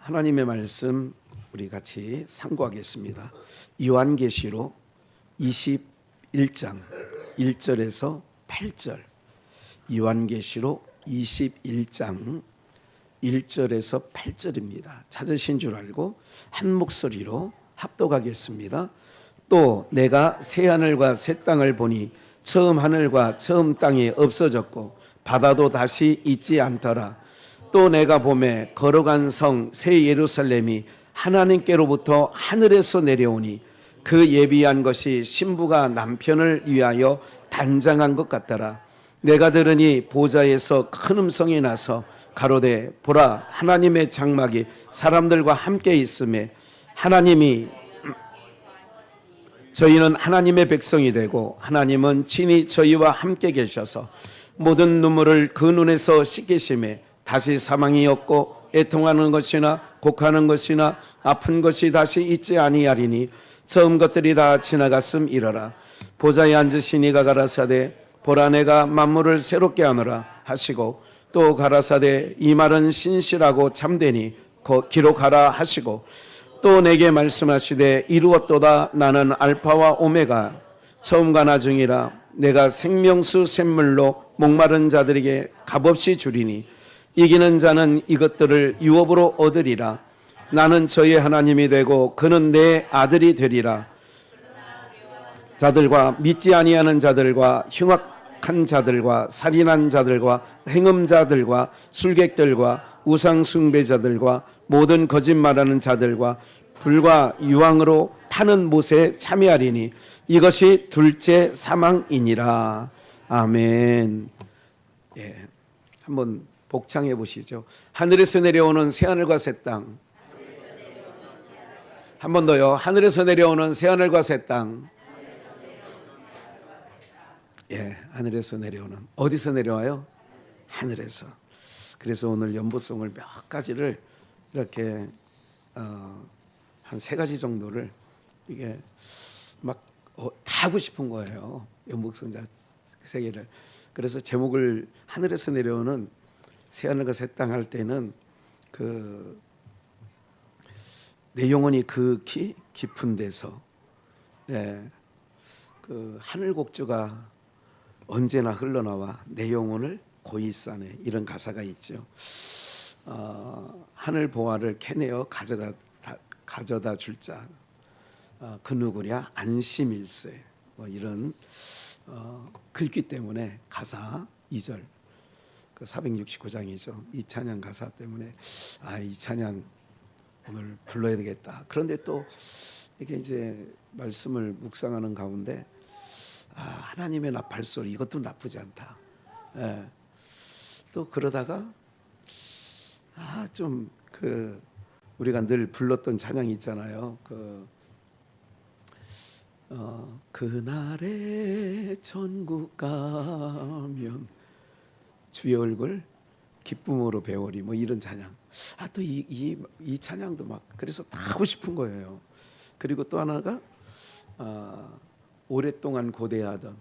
하나님의 말씀 우리 같이 상고하겠습니다. 요한계시록 21장 1절에서 8절. 요한계시록 21장 1절에서 8절입니다. 찾으신 줄 알고 한 목소리로 합독하겠습니다. 또 내가 새 하늘과 새 땅을 보니 처음 하늘과 처음 땅이 없어졌고 바다도 다시 있지 않더라. 또 내가 보매 걸어간 성 새 예루살렘이 하나님께로부터 하늘에서 내려오니 그 예비한 것이 신부가 남편을 위하여 단장한 것 같더라. 내가 들으니 보좌에서 큰 음성이 나서 가로되 보라 하나님의 장막이 사람들과 함께 있음에 하나님이 저희는 하나님의 백성이 되고 하나님은 친히 저희와 함께 계셔서 모든 눈물을 그 눈에서 씻기심에 다시 사망이 없고 애통하는 것이나 곡하는 것이나 아픈 것이 다시 있지 아니하리니 처음 것들이 다 지나갔음 이러라. 보좌에 앉으신 이가 가라사대 보라 내가 만물을 새롭게 하노라 하시고 또 가라사대 이 말은 신실하고 참되니 기록하라 하시고 또 내게 말씀하시되 이루었도다. 나는 알파와 오메가 처음과 나중이라. 내가 생명수 샘물로 목마른 자들에게 값없이 주리니 이기는 자는 이것들을 유업으로 얻으리라. 나는 저의 하나님이 되고 그는 내 아들이 되리라. 자들과 믿지 아니하는 자들과 흉악한 자들과 살인한 자들과 행음자들과 술객들과 우상숭배자들과 모든 거짓말하는 자들과 불과 유황으로 타는 못에 참여하리니 이것이 둘째 사망이니라. 아멘. 예, 한번 복창해 보시죠. 하늘에서 내려오는 새하늘과 새 땅. 한 번 더요. 하늘에서 내려오는 새하늘과 새 땅. 예, 하늘에서 내려오는. 어디서 내려와요? 하늘에서. 그래서 오늘 연보송을 몇 가지를 이렇게 한 세 가지 정도를 이게 막 다 하고 싶은 거예요. 연보송 세 개를. 그래서 제목을 하늘에서 내려오는 새하늘과 새 땅 할 때는 내 영혼이 극히 깊은 데서 그 하늘 곡주가 언제나 흘러나와 내 영혼을 고이 싸네 이런 가사가 있죠. 하늘 보화를 캐내어 가져다 줄 자 그 누구랴 안심일세 뭐 이런 글귀 때문에 가사 2절 그 469장이죠. 이 찬양 가사 때문에 이 찬양 오늘 불러야 되겠다. 그런데 또 이게 이제 말씀을 묵상하는 가운데 하나님의 발소리 이것도 나쁘지 않다. 예. 또 그러다가 좀 우리가 늘 불렀던 찬양이 있잖아요. 그날에 천국 가면 주의 얼굴 기쁨으로 배우리 뭐 이런 찬양. 또 이 찬양도 막 그래서 다 하고 싶은 거예요. 그리고 또 하나가 오랫동안 고대하던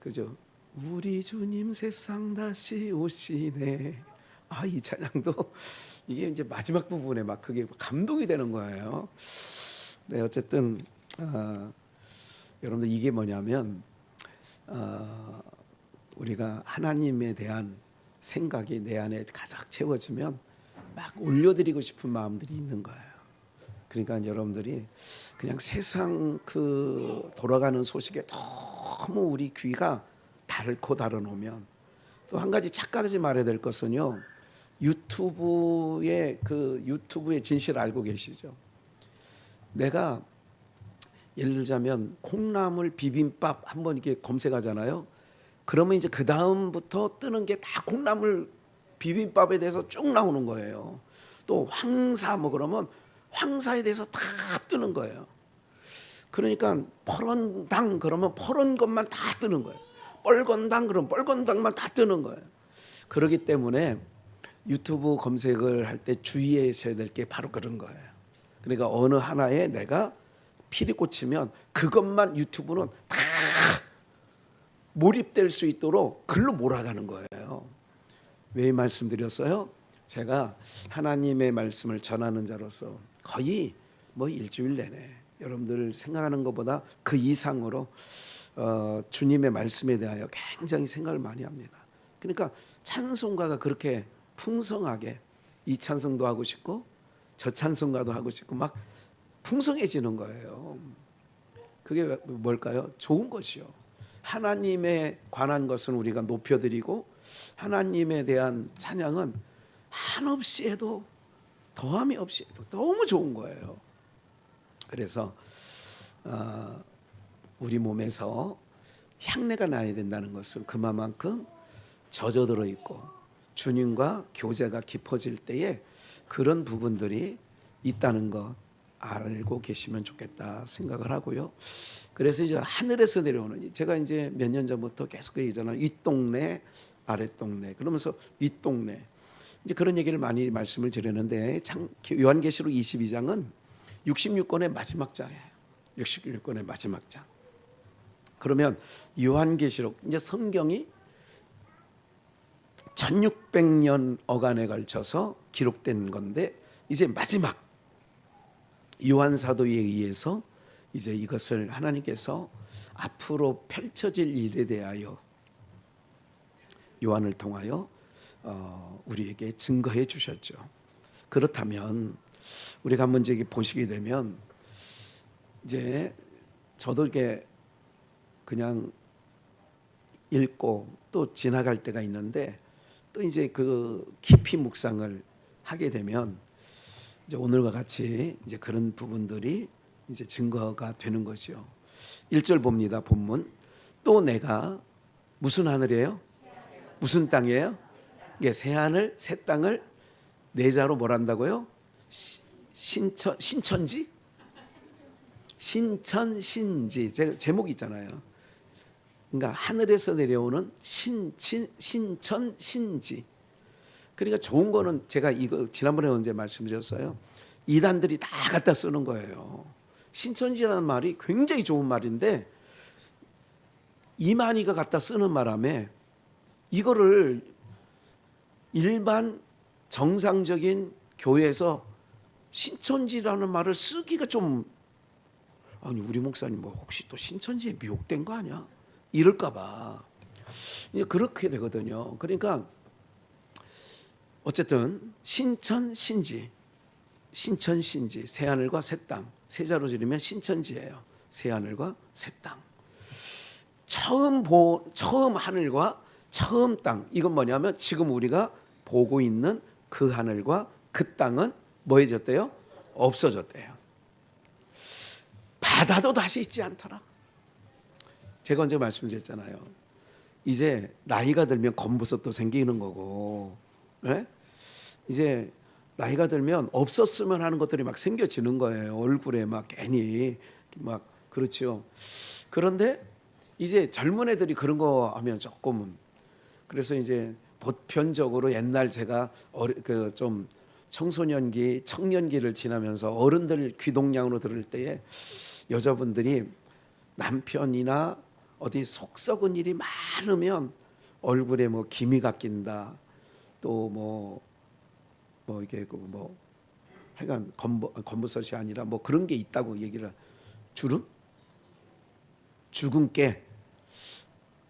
그죠? 우리 주님 세상 다시 오시네. 이 찬양도 이게 이제 마지막 부분에 막 그게 감동이 되는 거예요. 네, 어쨌든 여러분들 이게 뭐냐면 우리가 하나님에 대한 생각이 내 안에 가득 채워지면 막 올려드리고 싶은 마음들이 있는 거예요. 그러니까 여러분들이 그냥 세상 돌아가는 소식에 너무 우리 귀가 닳고 달아놓으면 또 한 가지 착각하지 말아야 될 것은요. 유튜브의 진실을 알고 계시죠? 내가 예를 들자면 콩나물 비빔밥 한번 이렇게 검색하잖아요. 그러면 이제 그 다음부터 뜨는 게 다 콩나물 비빔밥에 대해서 쭉 나오는 거예요. 또 황사 그러면 황사에 대해서 다 뜨는 거예요. 그러니까 퍼런당 그러면 퍼런 것만 다 뜨는 거예요. 뻘건당 그러면 뻘건당만 다 뜨는 거예요. 그렇기 때문에 유튜브 검색을 할 때 주의하셔야 될 게 바로 그런 거예요. 그러니까 어느 하나에 내가 필이 꽂히면 그것만 유튜브는 다 몰입될 수 있도록 글로 몰아가는 거예요. 왜 말씀드렸어요? 제가 하나님의 말씀을 전하는 자로서 거의 뭐 일주일 내내 여러분들 생각하는 것보다 그 이상으로 주님의 말씀에 대하여 굉장히 생각을 많이 합니다. 그러니까 찬송가가 그렇게 풍성하게 이 찬송도 하고 싶고 저 찬송가도 하고 싶고 막 풍성해지는 거예요. 그게 뭘까요? 좋은 것이요. 하나님에 관한 것은 우리가 높여드리고 하나님에 대한 찬양은 한없이 해도 더함이 없이 해도 너무 좋은 거예요. 그래서 우리 몸에서 향내가 나야 된다는 것은 그만큼 젖어들어 있고 주님과 교제가 깊어질 때에 그런 부분들이 있다는 것 알고 계시면 좋겠다 생각을 하고요. 그래서 이제 하늘에서 내려오는, 제가 이제 몇 년 전부터 계속 얘기잖아요. 윗동네 아랫동네 그러면서 윗동네 이제 그런 얘기를 많이 말씀을 드렸는데 요한계시록 22장은 66권의 마지막 장이에요. 66권의 마지막 장. 그러면 요한계시록 이제 성경이 1600년 어간에 걸쳐서 기록된 건데 이제 마지막 요한 사도에 의해서 이제 이것을 하나님께서 앞으로 펼쳐질 일에 대하여 요한을 통하여 우리에게 증거해 주셨죠. 그렇다면 우리가 한번 이제 보시게 되면 이제 저도 이렇게 그냥 읽고 또 지나갈 때가 있는데 또 이제 그 깊이 묵상을 하게 되면 이제 오늘과 같이 이제 그런 부분들이 이제 증거가 되는 것이요. 1절 봅니다. 본문. 또 내가 무슨 하늘이에요? 무슨 땅이에요? 이게 새 하늘, 새 땅을 네 자로 뭘 한다고요? 신천지? 신천신지. 제목이 있잖아요. 그러니까 하늘에서 내려오는 신천신지. 그러니까 좋은 거는 제가 이거 지난번에 언제 말씀드렸어요. 이단들이 다 갖다 쓰는 거예요. 신천지라는 말이 굉장히 좋은 말인데 이만희가 갖다 쓰는 바람에 이거를 일반 정상적인 교회에서 신천지라는 말을 쓰기가 좀, 아니 우리 목사님 뭐 혹시 또 신천지에 미혹된 거 아니야? 이럴까 봐. 이제 그렇게 되거든요. 그러니까 어쨌든 신천신지, 신천신지, 새하늘과 새 땅, 세자로 지르면 신천지예요. 새하늘과 새 땅. 처음 하늘과 처음 땅. 이건 뭐냐면 지금 우리가 보고 있는 그 하늘과 그 땅은 뭐해졌대요? 없어졌대요. 바다도 다시 있지 않더라. 제가 언제 말씀드렸잖아요. 이제 나이가 들면 검버섯도 생기는 거고, 네? 이제 나이가 들면 없었으면 하는 것들이 막 생겨지는 거예요. 얼굴에 막 괜히 막 그렇죠. 그런데 이제 젊은 애들이 그런 거 하면 조금은, 그래서 이제 보편적으로 옛날 제가 좀 청소년기, 청년기를 지나면서 어른들 귀동냥으로 들을 때에 여자분들이 남편이나 어디 속 썩은 일이 많으면 얼굴에 뭐 기미가 낀다, 또 뭐 이게 뭐 하여간 검버섯이 아니라 뭐 그런 게 있다고 얘기를. 죽은 깨.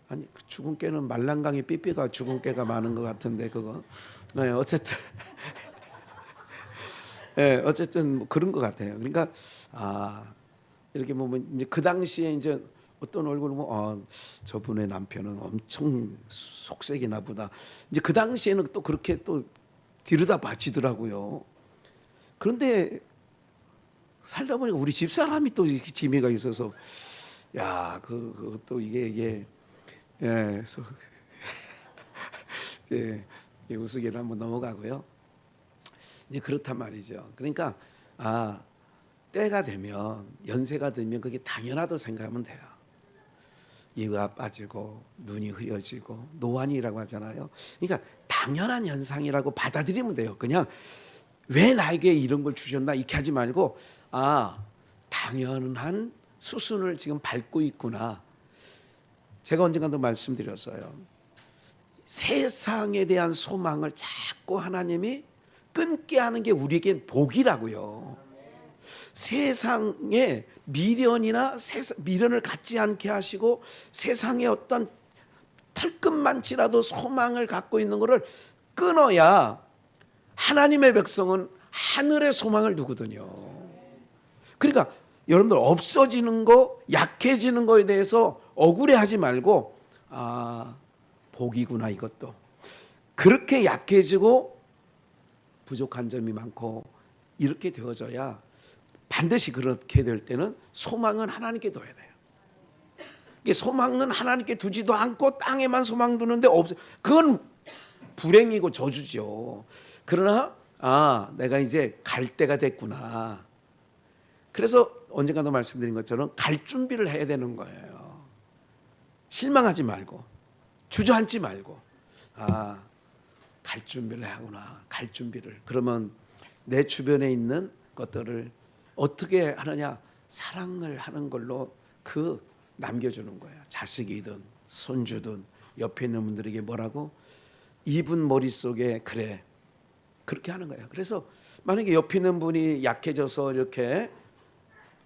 아니 죽은 깨는 말랑강이 삐삐가 죽은 깨가 많은 것 같은데 그거. 네, 어쨌든 네, 어쨌든 뭐 그런 것 같아요. 그러니까 이렇게 보면 이제 그 당시에 이제 어떤 얼굴을 보면 저분의 남편은 엄청 속색이나 보다. 이제 그 당시에는 또 그렇게 또 들여다 봐지더라고요. 그런데 살다 보니까 우리 집 사람이 또 이렇게 재미가 있어서 그것도 이게 그래서 이제 우스개를 한번 넘어가고요. 이제 그렇단 말이죠. 그러니까 때가 되면 연세가 들면 그게 당연하다고 생각하면 돼요. 이가 빠지고 눈이 흐려지고 노안이라고 하잖아요. 그러니까 당연한 현상이라고 받아들이면 돼요. 그냥 왜 나에게 이런 걸 주셨나 이렇게 하지 말고 당연한 수순을 지금 밟고 있구나. 제가 언젠가도 말씀드렸어요. 세상에 대한 소망을 자꾸 하나님이 끊게 하는 게 우리에겐 복이라고요. 세상에 미련을 갖지 않게 하시고 세상에 어떤 털끝만치라도 소망을 갖고 있는 것을 끊어야 하나님의 백성은 하늘의 소망을 두거든요. 그러니까 여러분들 없어지는 거, 약해지는 거에 대해서 억울해하지 말고 복이구나 이것도. 그렇게 약해지고 부족한 점이 많고 이렇게 되어져야 반드시 그렇게 될 때는 소망은 하나님께 둬야 돼요. 소망은 하나님께 두지도 않고 땅에만 소망 두는데 그건 불행이고 저주죠. 그러나 내가 이제 갈 때가 됐구나. 그래서 언젠가도 말씀드린 것처럼 갈 준비를 해야 되는 거예요. 실망하지 말고 주저앉지 말고 갈 준비를 하구나. 갈 준비를. 그러면 내 주변에 있는 것들을 어떻게 하느냐? 사랑을 하는 걸로 남겨주는 거야. 자식이든 손주든 옆에 있는 분들에게 뭐라고? 이분 머릿속에 그래. 그렇게 하는 거야. 그래서 만약에 옆에 있는 분이 약해져서 이렇게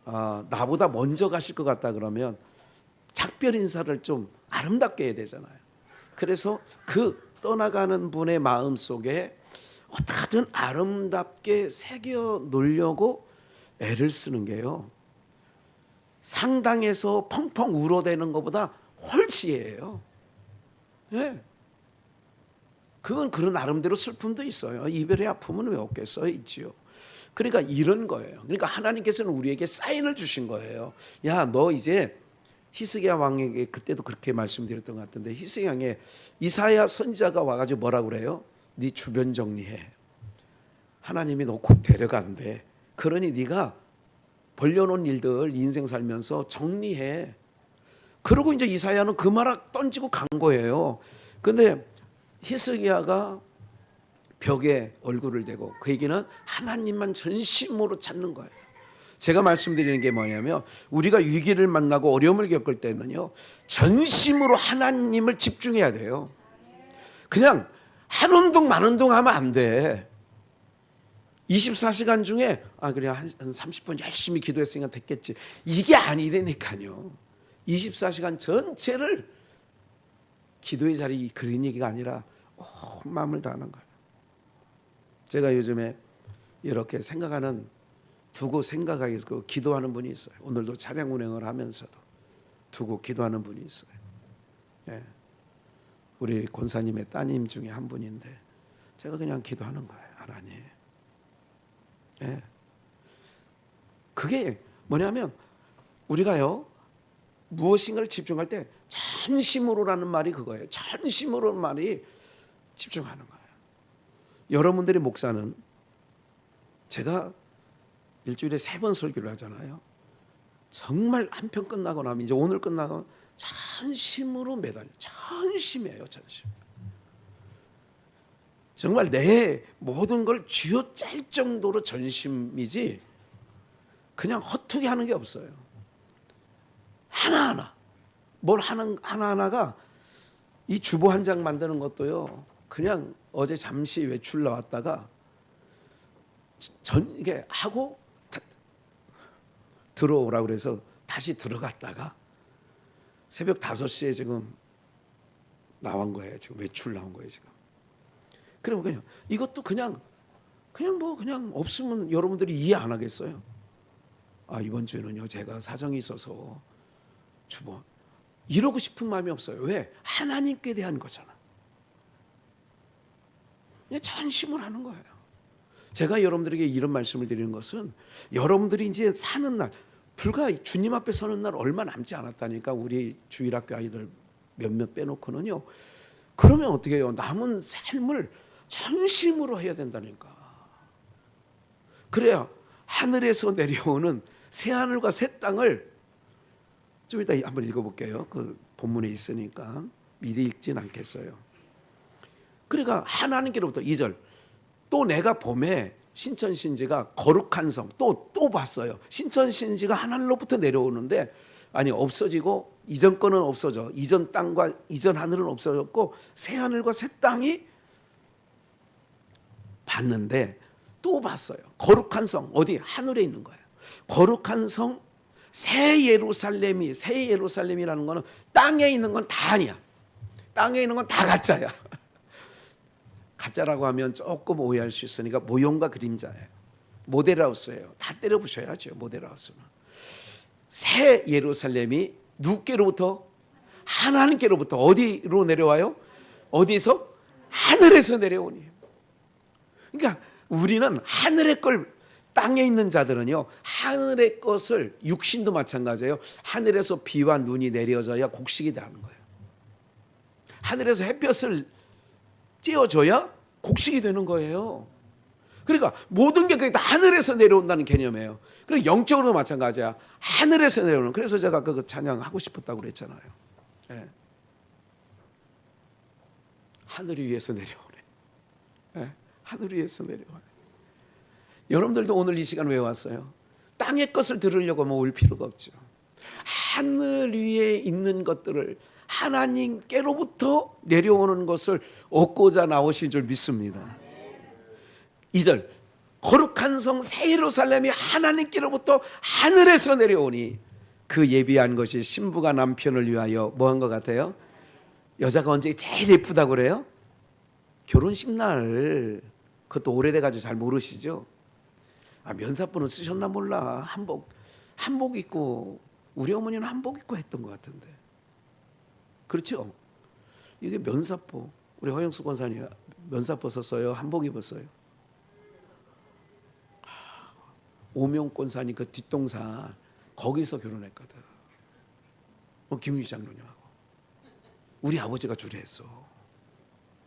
나보다 먼저 가실 것 같다 그러면 작별 인사를 좀 아름답게 해야 되잖아요. 그래서 떠나가는 분의 마음속에 어떻게든 아름답게 새겨 놓으려고 애를 쓰는 게요. 상당해서 펑펑 울어대는 것보다 훨씬해요. 네. 그건 그런 나름대로 슬픔도 있어요. 이별의 아픔은 왜 없겠어요? 있지요. 그러니까 이런 거예요. 그러니까 하나님께서는 우리에게 사인을 주신 거예요. 야, 너 이제 히스기야 왕에게 그때도 그렇게 말씀드렸던 것 같은데 히스기야 왕에 이사야 선지자가 와가지고 뭐라고 그래요? 네 주변 정리해. 하나님이 너 곧 데려간대. 그러니 네가 벌려놓은 일들 인생 살면서 정리해. 그러고 이제 이사야는 그 말을 던지고 간 거예요. 근데 히스기야가 벽에 얼굴을 대고 그 얘기는 하나님만 전심으로 찾는 거예요. 제가 말씀드리는 게 뭐냐면 우리가 위기를 만나고 어려움을 겪을 때는요 전심으로 하나님을 집중해야 돼요. 그냥 한 운동 만 운동 하면 안 돼. 24시간 중에 그래 한 30분 열심히 기도했으니까 됐겠지. 이게 아니라니까요. 24시간 전체를 기도의 자리 그런 얘기가 아니라 온 마음을 다하는 거예요. 제가 요즘에 이렇게 두고 생각하기 위해서 기도하는 분이 있어요. 오늘도 차량 운행을 하면서도 두고 기도하는 분이 있어요. 예. 우리 권사님의 따님 중에 한 분인데 제가 그냥 기도하는 거예요. 하나님. 예. 그게 뭐냐면 우리가요 무엇인가를 집중할 때 전심으로라는 말이 그거예요. 전심으로라는 말이 집중하는 거예요. 여러분들의 목사는 제가 일주일에 3번 설교를 하잖아요. 정말 한 편 끝나고 나면 이제 오늘 끝나고 전심으로 매달려. 전심이에요. 전심. 정말 내 모든 걸 쥐어짤 정도로 전심이지 그냥 허투기 하는 게 없어요. 하나하나 뭘 하나하나가 이 주보 한 장 만드는 것도요. 그냥 어제 잠시 외출 나왔다가 이게 하고 들어오라고 그래서 다시 들어갔다가 새벽 5시에 지금 나온 거예요. 지금 외출 나온 거예요. 지금. 그러면 그냥 이것도 그냥 없으면 여러분들이 이해 안 하겠어요. 이번 주에는요 제가 사정이 있어서 주보 이러고 싶은 마음이 없어요. 왜? 하나님께 대한 거잖아. 전심을 하는 거예요. 제가 여러분들에게 이런 말씀을 드리는 것은 여러분들이 이제 사는 날 불과 주님 앞에 서는 날 얼마 남지 않았다니까. 우리 주일학교 아이들 몇몇 빼놓고는요. 그러면 어떻게 해요? 남은 삶을 전심으로 해야 된다니까. 그래야 하늘에서 내려오는 새하늘과 새 땅을 좀 이따 한번 읽어볼게요. 그 본문에 있으니까 미리 읽진 않겠어요. 그러니까 하나님께로부터 2절 또 내가 봄에 신천신지가 거룩한 성 또 봤어요. 신천신지가 하늘로부터 내려오는데 아니 없어지고 이전 거는 없어져. 이전 땅과 이전 하늘은 없어졌고 새 하늘과 새 땅이 봤는데 또 봤어요. 거룩한 성 어디 하늘에 있는 거예요. 거룩한 성 새 예루살렘이라는 거는 땅에 있는 건 다 아니야. 땅에 있는 건 다 가짜야. 가짜라고 하면 조금 오해할 수 있으니까 모형과 그림자예요. 모델하우스예요. 다 때려 부셔야죠. 모델하우스는. 새 예루살렘이 누구께로부터? 하나님께로부터. 어디로 내려와요? 어디서? 하늘에서 내려오니. 그러니까 우리는 하늘의 걸, 땅에 있는 자들은요 하늘의 것을, 육신도 마찬가지예요. 하늘에서 비와 눈이 내려져야 곡식이 되는 거예요. 하늘에서 햇볕을 쬐어줘야 곡식이 되는 거예요. 그러니까 모든 게 다 하늘에서 내려온다는 개념이에요. 그리고 영적으로도 마찬가지야. 하늘에서 내려오는. 그래서 제가 그 찬양 하고 싶었다고 그랬잖아요. 예. 하늘 위에서 내려오네. 예. 하늘 위에서 내려오네. 여러분들도 오늘 이 시간 왜 왔어요? 땅의 것을 들으려고 올 필요가 없죠. 하늘 위에 있는 것들을, 하나님께로부터 내려오는 것을 얻고자 나오신 줄 믿습니다. 2절, 거룩한 성 새 예루살렘이 하나님께로부터 하늘에서 내려오니 그 예비한 것이 신부가 남편을 위하여 뭐 한 것 같아요? 여자가 언제 제일 예쁘다고 그래요? 결혼식 날. 그것도 오래돼가지고 잘 모르시죠? 면사포는 쓰셨나 몰라. 한복 입고, 우리 어머니는 한복 입고 했던 것 같은데. 그렇죠? 이게 면사포. 우리 허영수 권사님 면사포 썼어요? 한복 입었어요? 오명 권사님 그 뒷동산 거기서 결혼했거든. 김유희 장로님하고. 우리 아버지가 주례했어.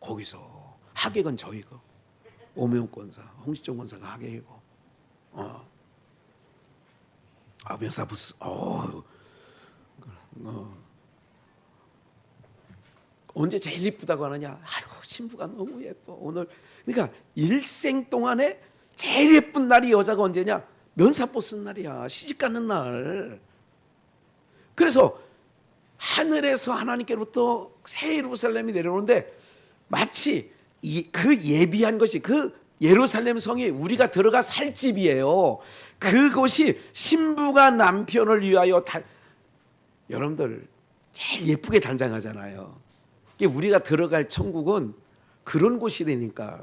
거기서. 하객은 저희고. 오명 권사, 홍시종 권사가 하객이고. 면사포 언제 제일 이쁘다고 하느냐? 아이고 신부가 너무 예뻐 오늘. 그러니까 일생 동안에 제일 예쁜 날이 여자가 언제냐? 면사포 쓴 날이야. 시집 가는 날. 그래서 하늘에서 하나님께로부터 새 예루살렘이 내려오는데 마치 그 예비한 것이, 그 예루살렘 성이 우리가 들어가 살 집이에요. 그곳이 신부가 남편을 위하여 여러분들 제일 예쁘게 단장하잖아요. 우리가 들어갈 천국은 그런 곳이라니까.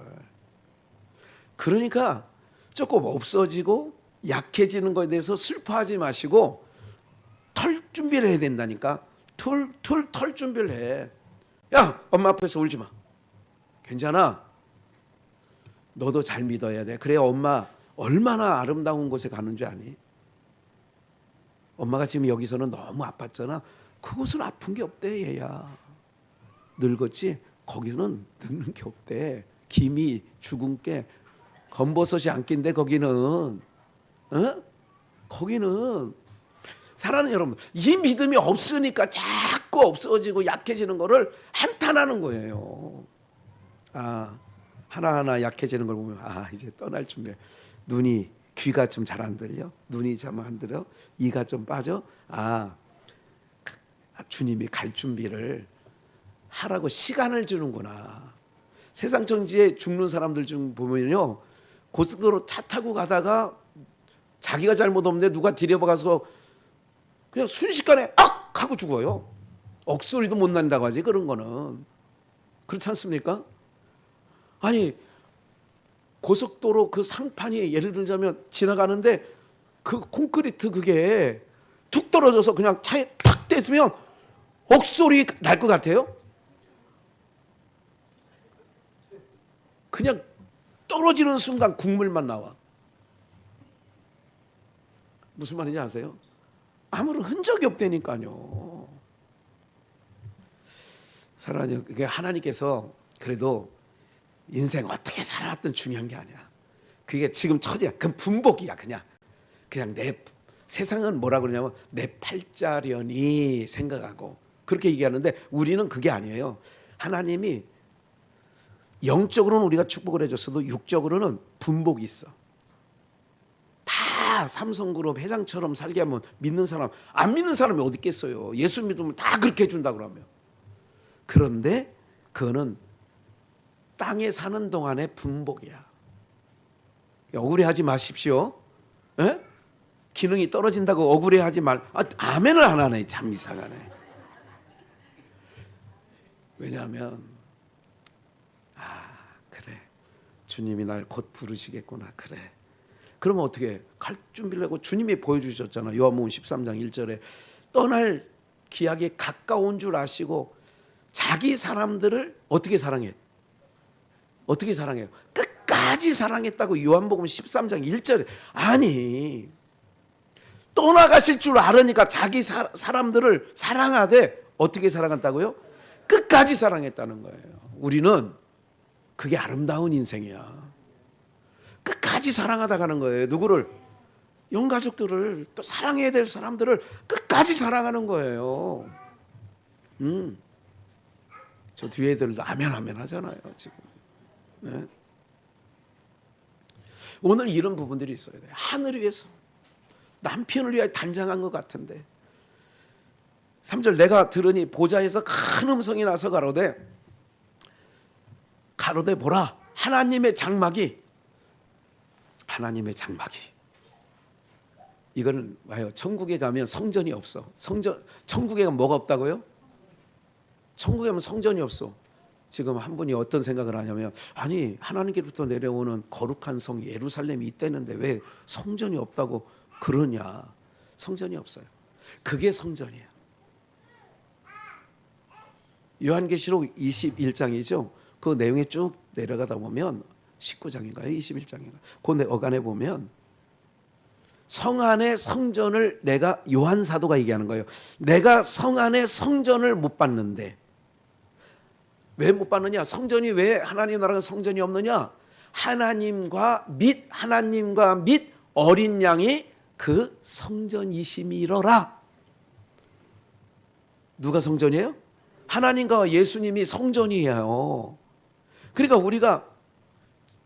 그러니까 조금 없어지고 약해지는 것에 대해서 슬퍼하지 마시고 털 준비를 해야 된다니까. 털 준비를 해. 야, 엄마 앞에서 울지 마. 괜찮아. 너도 잘 믿어야 돼. 그래야 엄마 얼마나 아름다운 곳에 가는 줄 아니? 엄마가 지금 여기서는 너무 아팠잖아. 그곳은 아픈 게 없대 얘야. 늙었지? 거기는 늙는 게 없대. 김이 죽은 게 검버섯이 안 낀데 거기는. 거기는. 사랑하는 여러분, 이 믿음이 없으니까 자꾸 없어지고 약해지는 거를 한탄하는 거예요. 하나하나 약해지는 걸 보면 이제 떠날 준비. 귀가 좀 잘 안 들려? 눈이 좀 안 들려? 이가 좀 빠져? 주님이 갈 준비를 하라고 시간을 주는구나. 세상 정지에 죽는 사람들 중 보면요, 고속도로 차 타고 가다가 자기가 잘못 없는데 누가 들여박아서 그냥 순식간에 악 하고 죽어요. 억소리도 못 난다고 하지. 그런 거는 그렇지 않습니까? 아니 고속도로 그 상판이 예를 들자면 지나가는데 그 콘크리트 그게 툭 떨어져서 그냥 차에 탁 댔으면 억소리 날 것 같아요? 그냥 떨어지는 순간 국물만 나와. 무슨 말인지 아세요? 아무런 흔적이 없다니까요. 사랑하는, 그게 하나님께서 그래도 인생 어떻게 살아왔든 중요한 게 아니야. 그게 지금 처지야. 그건 분복이야. 그냥 내 세상은 뭐라 그러냐면 내 팔자련이 생각하고 그렇게 얘기하는데 우리는 그게 아니에요. 하나님이 영적으로는 우리가 축복을 해줬어도 육적으로는 분복이 있어. 다 다 삼성그룹 회장처럼 살게 하면 믿는 사람, 안 믿는 사람이 어디 있겠어요. 예수 믿으면 다 그렇게 해준다 그러면. 그런데 그거는 땅에 사는 동안의 분복이야. 억울해하지 마십시오. 에? 기능이 떨어진다고 억울해하지 말. 아멘을 안 하네. 참 이상하네. 왜냐하면 그래, 주님이 날 곧 부르시겠구나. 그래. 그러면 어떻게 갈 준비를 하고, 주님이 보여주셨잖아. 요한복음 13장 1절에 떠날 기약이 가까운 줄 아시고 자기 사람들을 어떻게 사랑해? 어떻게 사랑해요? 끝까지 사랑했다고 요한복음 13장 1절에. 아니, 떠나가실 줄 알으니까 자기 사람들을 사랑하되 어떻게 사랑한다고요? 끝까지 사랑했다는 거예요. 우리는 그게 아름다운 인생이야. 끝까지 사랑하다 가는 거예요. 누구를? 영가족들을, 또 사랑해야 될 사람들을 끝까지 사랑하는 거예요. 저 뒤에 애들도 아멘 아멘 하잖아요 지금. 네. 오늘 이런 부분들이 있어야 돼요. 하늘 위에서 남편을 위하여 단장한 것 같은데 3절 내가 들으니 보좌에서 큰 음성이 나서 가로되 보라, 하나님의 장막이 이거는 와요. 천국에 가면 성전이 없어. 천국에 가면 뭐가 없다고요? 천국에 가면 성전이 없어. 지금 한 분이 어떤 생각을 하냐면, 아니 하나님께로부터 내려오는 거룩한 성 예루살렘이 있다는데 왜 성전이 없다고 그러냐. 성전이 없어요. 그게 성전이에요. 요한계시록 21장이죠. 그 내용에 쭉 내려가다 보면 19장인가요? 21장인가요? 그 어간에 보면 성 안의 성전을 내가, 요한 사도가 얘기하는 거예요. 내가 성 안의 성전을 못 봤는데. 왜 못 봤느냐? 성전이 왜 하나님 나라가 성전이 없느냐? 하나님과 및 어린 양이 그 성전이심이러라. 누가 성전이에요? 하나님과 예수님이 성전이에요. 그러니까 우리가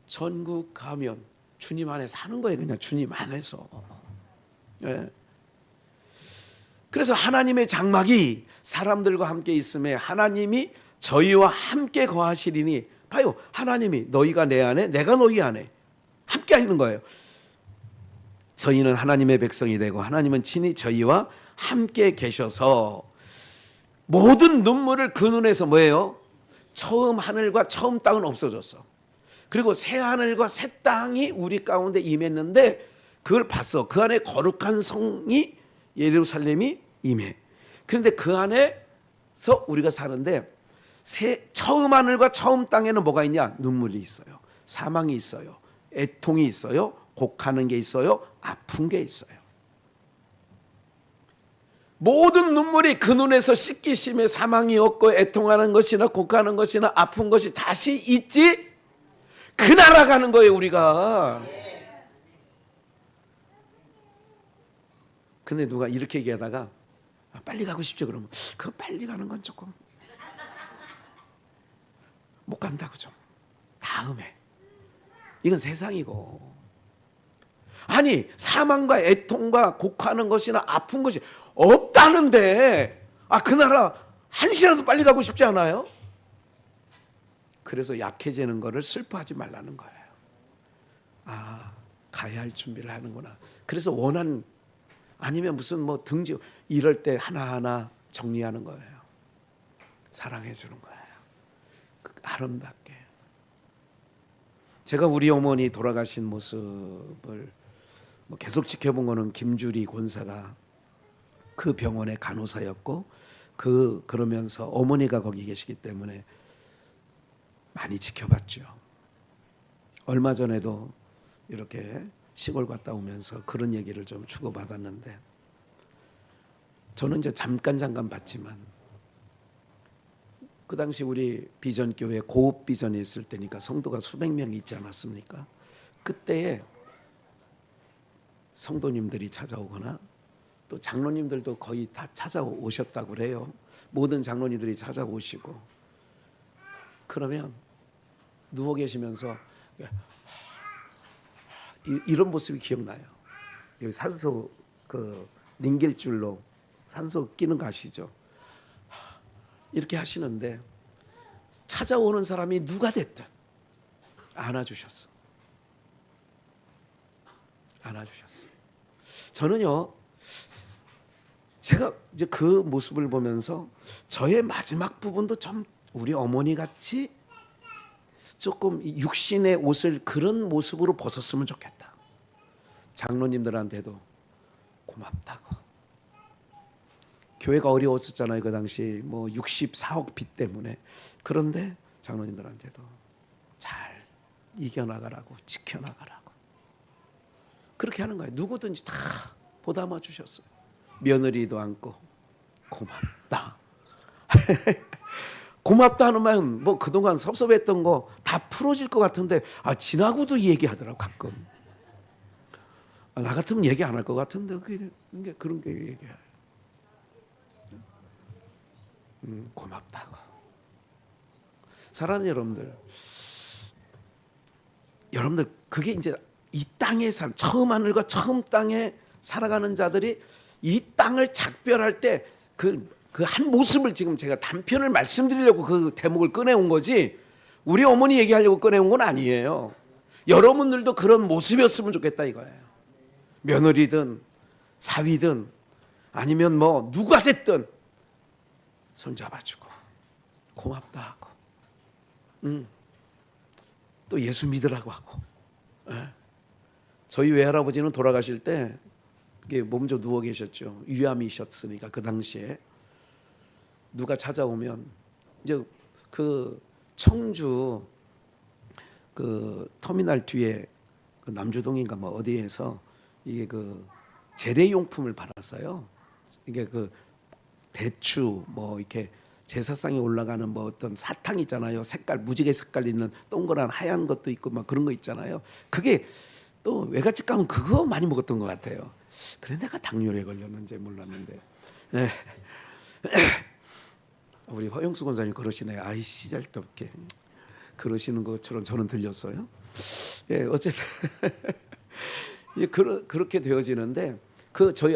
전국 가면 주님 안에 사는 거예요. 그냥 주님 안에서. 네. 그래서 하나님의 장막이 사람들과 함께 있음에 하나님이 저희와 함께 거하시리니, 봐요. 하나님이 너희가 내 안에, 내가 너희 안에 함께 있는 거예요. 저희는 하나님의 백성이 되고 하나님은 친히 저희와 함께 계셔서 모든 눈물을 그 눈에서 뭐예요? 처음 하늘과 처음 땅은 없어졌어. 그리고 새 하늘과 새 땅이 우리 가운데 임했는데 그걸 봤어. 그 안에 거룩한 성이 예루살렘이 임해. 그런데 그 안에서 우리가 사는데 처음 하늘과 처음 땅에는 뭐가 있냐? 눈물이 있어요. 사망이 있어요. 애통이 있어요. 곡하는 게 있어요. 아픈 게 있어요. 모든 눈물이 그 눈에서 씻기심에 사망이 없고 애통하는 것이나 곡하는 것이나 아픈 것이 다시 있지, 그 나라 가는 거예요 우리가. 근데 누가 이렇게 얘기하다가 빨리 가고 싶죠 그러면, 그 빨리 가는 건 조금 못 간다고, 좀 다음에. 이건 세상이고. 아니 사망과 애통과 곡하는 것이나 아픈 것이 없다는데 그 나라 한시라도 빨리 가고 싶지 않아요? 그래서 약해지는 거를 슬퍼하지 말라는 거예요. 가야 할 준비를 하는구나. 그래서 아니면 무슨 뭐 등지 이럴 때 하나하나 정리하는 거예요. 사랑해 주는 거예요. 아름답게. 제가 우리 어머니 돌아가신 모습을 계속 지켜본 거는 김주리 권사가 그 병원의 간호사였고, 그러면서 어머니가 거기 계시기 때문에 많이 지켜봤죠. 얼마 전에도 이렇게 시골 갔다 오면서 그런 얘기를 좀 주고받았는데, 저는 이제 잠깐 봤지만 그 당시 우리 비전교회 고읍 비전이 있을 때니까 성도가 수백 명이 있지 않았습니까? 그때에 성도님들이 찾아오거나 또 장로님들도 거의 다 찾아오셨다고 그래요. 모든 장로님들이 찾아오시고, 그러면 누워 계시면서 이런 모습이 기억나요. 여기 산소 그 링겔줄로 산소 끼는 거 아시죠? 이렇게 하시는데 찾아오는 사람이 누가 됐든 안아주셨어. 안아주셨어. 저는요, 제가 이제 그 모습을 보면서 저의 마지막 부분도 좀 우리 어머니 같이 조금 육신의 옷을 그런 모습으로 벗었으면 좋겠다. 장로님들한테도 고맙다고. 교회가 어려웠었잖아요. 그 당시 뭐 64억 빚 때문에. 그런데 장로님들한테도 잘 이겨나가라고, 지켜나가라고. 그렇게 하는 거예요. 누구든지 다 보담아 주셨어요. 며느리도 안고 고맙다. 고맙다 하는 말, 뭐 그동안 섭섭했던 거 다 풀어질 것 같은데, 지나고도 얘기하더라고 가끔. 나 같으면 얘기 안 할 것 같은데 그런 게 얘기해요. 고맙다고. 사랑하는 여러분들 그게 이제 이 땅에 처음 하늘과 처음 땅에 살아가는 자들이 이 땅을 작별할 때 그 한 모습을 지금 제가 단편을 말씀드리려고 그 대목을 꺼내온 거지, 우리 어머니 얘기하려고 꺼내온 건 아니에요. 여러분들도 그런 모습이었으면 좋겠다 이거예요. 며느리든 사위든 아니면 뭐 누가 됐든 손잡아주고 고맙다 하고, 또 예수 믿으라고 하고. 저희 외할아버지는 돌아가실 때 몸져 누워 계셨죠. 위암이셨으니까 그 당시에 누가 찾아오면 이제 그 청주 그 터미널 뒤에 그 남주동인가 뭐 어디에서 이게 그 재래용품을 팔았어요. 이게 그 대추 뭐 이렇게 제사상에 올라가는 뭐 어떤 사탕 있잖아요. 색깔 무지개 색깔 있는 동그란 하얀 것도 있고 막 그런 거 있잖아요. 그게 또 외갓집 가면 그거 많이 먹었던 것 같아요. 그래 내가 당뇨에 걸렸는지 몰랐는데. 네. 우리 허영수 권사님 그러시네. 아이 시잘데없게 그러시는 것처럼 저는 들렸어요. 예, 어쨌든 그렇게 되어지는데 그 저희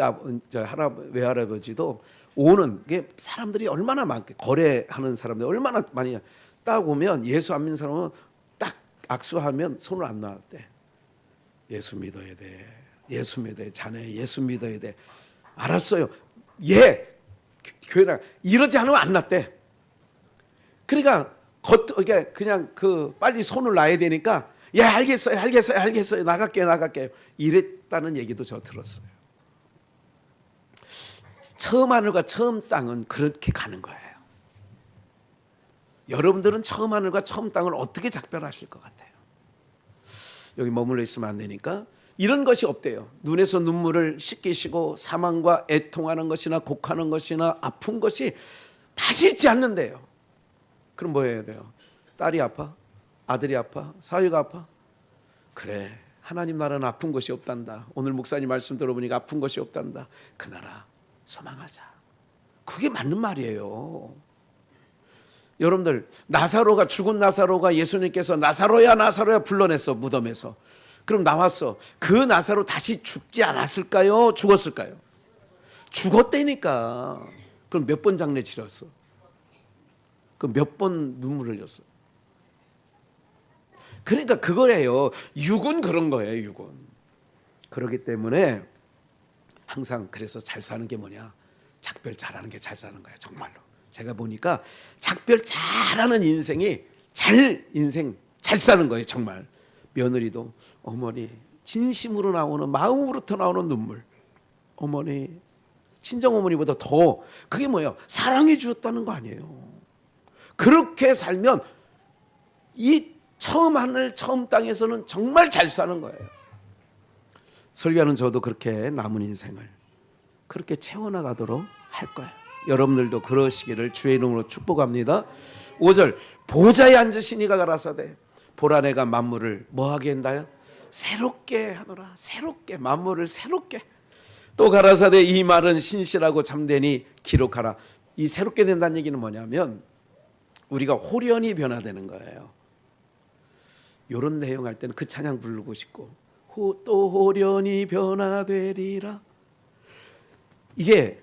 외할아버지도 오는 게 사람들이 얼마나 많게 거래하는 사람들 얼마나 많이 딱 오면 예수 안 믿는 사람은 딱 악수하면 손을 안 놨대. 예수 믿어야 돼. 예수 믿어야 돼. 자네 예수 믿어야 돼. 알았어요. 예. 교회랑 이러지 않으면 안 놨대. 그러니까 그냥 그 빨리 손을 놔야 되니까 예 알겠어요 나갈게요 이랬다는 얘기도 저 들었어요. 처음 하늘과 처음 땅은 그렇게 가는 거예요. 여러분들은 처음 하늘과 처음 땅을 어떻게 작별하실 것 같아요? 여기 머물러 있으면 안 되니까 이런 것이 없대요. 눈에서 눈물을 씻기시고 사망과 애통하는 것이나 곡하는 것이나 아픈 것이 다시 있지 않는데요. 그럼 뭐 해야 돼요? 딸이 아파? 아들이 아파? 사위가 아파? 그래 하나님 나라는 아픈 것이 없단다. 오늘 목사님 말씀 들어보니까 아픈 것이 없단다. 그 나라 소망하자. 그게 맞는 말이에요. 여러분들 죽은 나사로가 예수님께서 나사로야 불러냈어 무덤에서. 그럼 나왔어. 그 나사로 다시 죽지 않았을까요? 죽었을까요? 죽었다니까. 그럼 몇 번 장례 치렀어? 그럼 몇 번 눈물 흘렸어? 그러니까 그거예요. 육은 그런 거예요. 육은. 그렇기 때문에 항상 그래서 잘 사는 게 뭐냐? 작별 잘하는 게 잘 사는 거예요. 정말로. 제가 보니까 작별 잘하는 인생이 인생 잘 사는 거예요. 정말. 며느리도 어머니 진심으로 나오는 마음으로부터 나오는 눈물. 어머니 친정 어머니보다 더 그게 뭐예요? 사랑해 주었다는 거 아니에요. 그렇게 살면 이 처음 하늘 처음 땅에서는 정말 잘 사는 거예요. 설교하는 저도 그렇게 남은 인생을 그렇게 채워나가도록 할 거예요. 여러분들도 그러시기를 주의 이름으로 축복합니다. 5절 보좌에 앉으신 이가 가라사대 보라 내가 만물을 뭐하게 한다요? 새롭게 하노라. 새롭게 만물을 새롭게. 또 가라사대 이 말은 신실하고 참되니 기록하라. 이 새롭게 된다는 얘기는 뭐냐면 우리가 홀연히 변화되는 거예요. 이런 내용 할 때는 그 찬양 부르고 싶고 또 호련히 변화되리라. 이게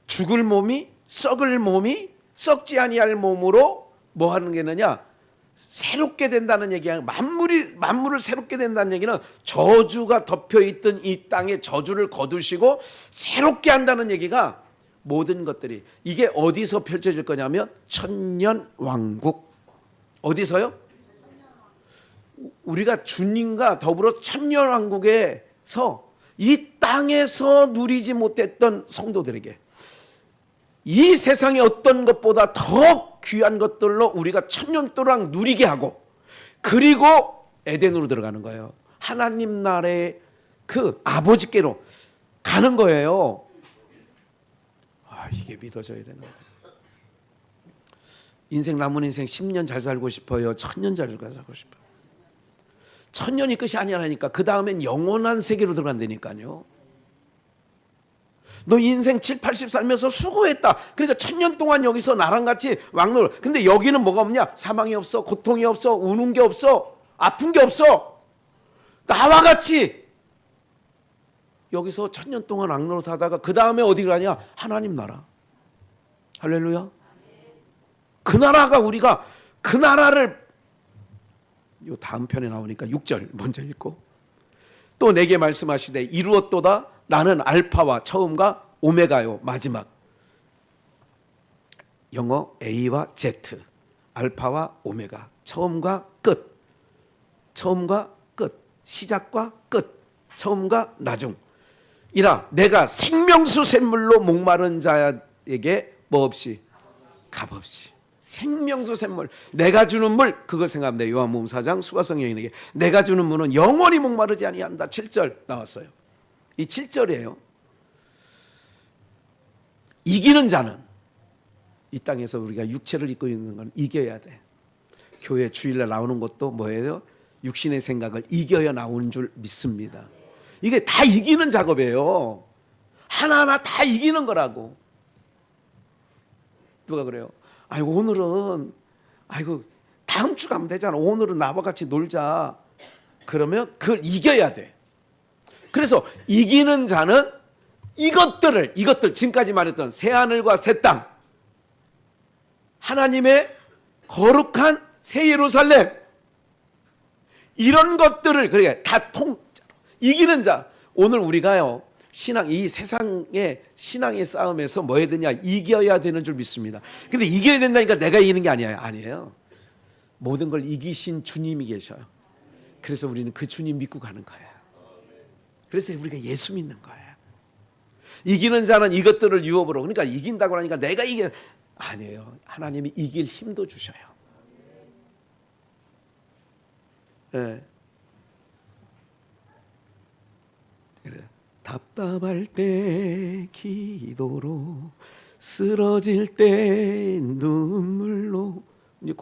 죽을 몸이 썩을 몸이 썩지 아니할 몸으로 뭐 하는 게 있느냐? 새롭게 된다는 얘기야. 만물을 새롭게 된다는 얘기는 저주가 덮여있던 이 땅에 저주를 거두시고 새롭게 한다는 얘기가 모든 것들이 이게 어디서 펼쳐질 거냐면 천년왕국. 어디서요? 우리가 주님과 더불어 천년왕국에서 이 땅에서 누리지 못했던 성도들에게 이 세상의 어떤 것보다 더 귀한 것들로 우리가 천년 동안 누리게 하고 그리고 에덴으로 들어가는 거예요. 하나님 나라의 그 아버지께로 가는 거예요. 이게 믿어져야 되는 거예요. 인생 남은 인생 10년 잘 살고 싶어요? 1000년 잘 살고 싶어요? 1000년이 끝이 아니라니까. 그 다음엔 영원한 세계로 들어간다니까요. 너 인생 7, 80 살면서 수고했다. 그러니까 1000년 동안 여기서 나랑 같이 왕노를. 근데 여기는 뭐가 없냐? 사망이 없어, 고통이 없어, 우는 게 없어, 아픈 게 없어. 나와 같이 여기서 1000년 동안 왕노릇 하다가 그 다음에 어디 가냐? 하나님 나라. 할렐루야. 그 나라가 우리가 그 나라를 요 다음 편에 나오니까 6절 먼저 읽고 또 내게 말씀하시되 이루었도다. 나는 알파와 처음과 오메가요. 마지막. 영어 A와 Z. 알파와 오메가. 처음과 끝. 처음과 끝. 시작과 끝. 처음과 나중. 이라 내가 생명수 샘물로 목마른 자에게 뭐 없이 값 없이. 생명수 샘물. 내가 주는 물. 그걸 생각합니다. 요한복음 4장 수가성 여인에게 내가 주는 물은 영원히 목마르지 아니한다. 7절 나왔어요. 이 7절이에요. 이기는 자는 이 땅에서 우리가 육체를 입고 있는 건 이겨야 돼. 교회 주일날 나오는 것도 뭐예요? 육신의 생각을 이겨야 나오는 줄 믿습니다. 이게 다 이기는 작업이에요. 하나하나 다 이기는 거라고. 누가 그래요? 아이고 오늘은 다음 주 가면 되잖아. 오늘은 나와 같이 놀자. 그러면 그걸 이겨야 돼. 그래서 이기는 자는 이것들 지금까지 말했던 새하늘과 새 땅, 하나님의 거룩한 새 예루살렘, 이런 것들을 그러니까 다 통짜로 이기는 자. 오늘 우리가요 이 세상의 신앙의 싸움에서 뭐 해야 되냐? 이겨야 되는 줄 믿습니다. 근데 이겨야 된다니까 내가 이기는 게 아니에요. 모든 걸 이기신 주님이 계셔요. 그래서 우리는 그 주님 믿고 가는 거예요. 그래서 우리가 예수 믿는 거예요. 이기는 자는 이것들을 유업으로. 그러니까 이긴다고 하니까 내가 아니에요. 하나님이 이길 힘도 주셔요. 네. 그래. 답답할 때 기도로, 쓰러질 때 눈물로. 이제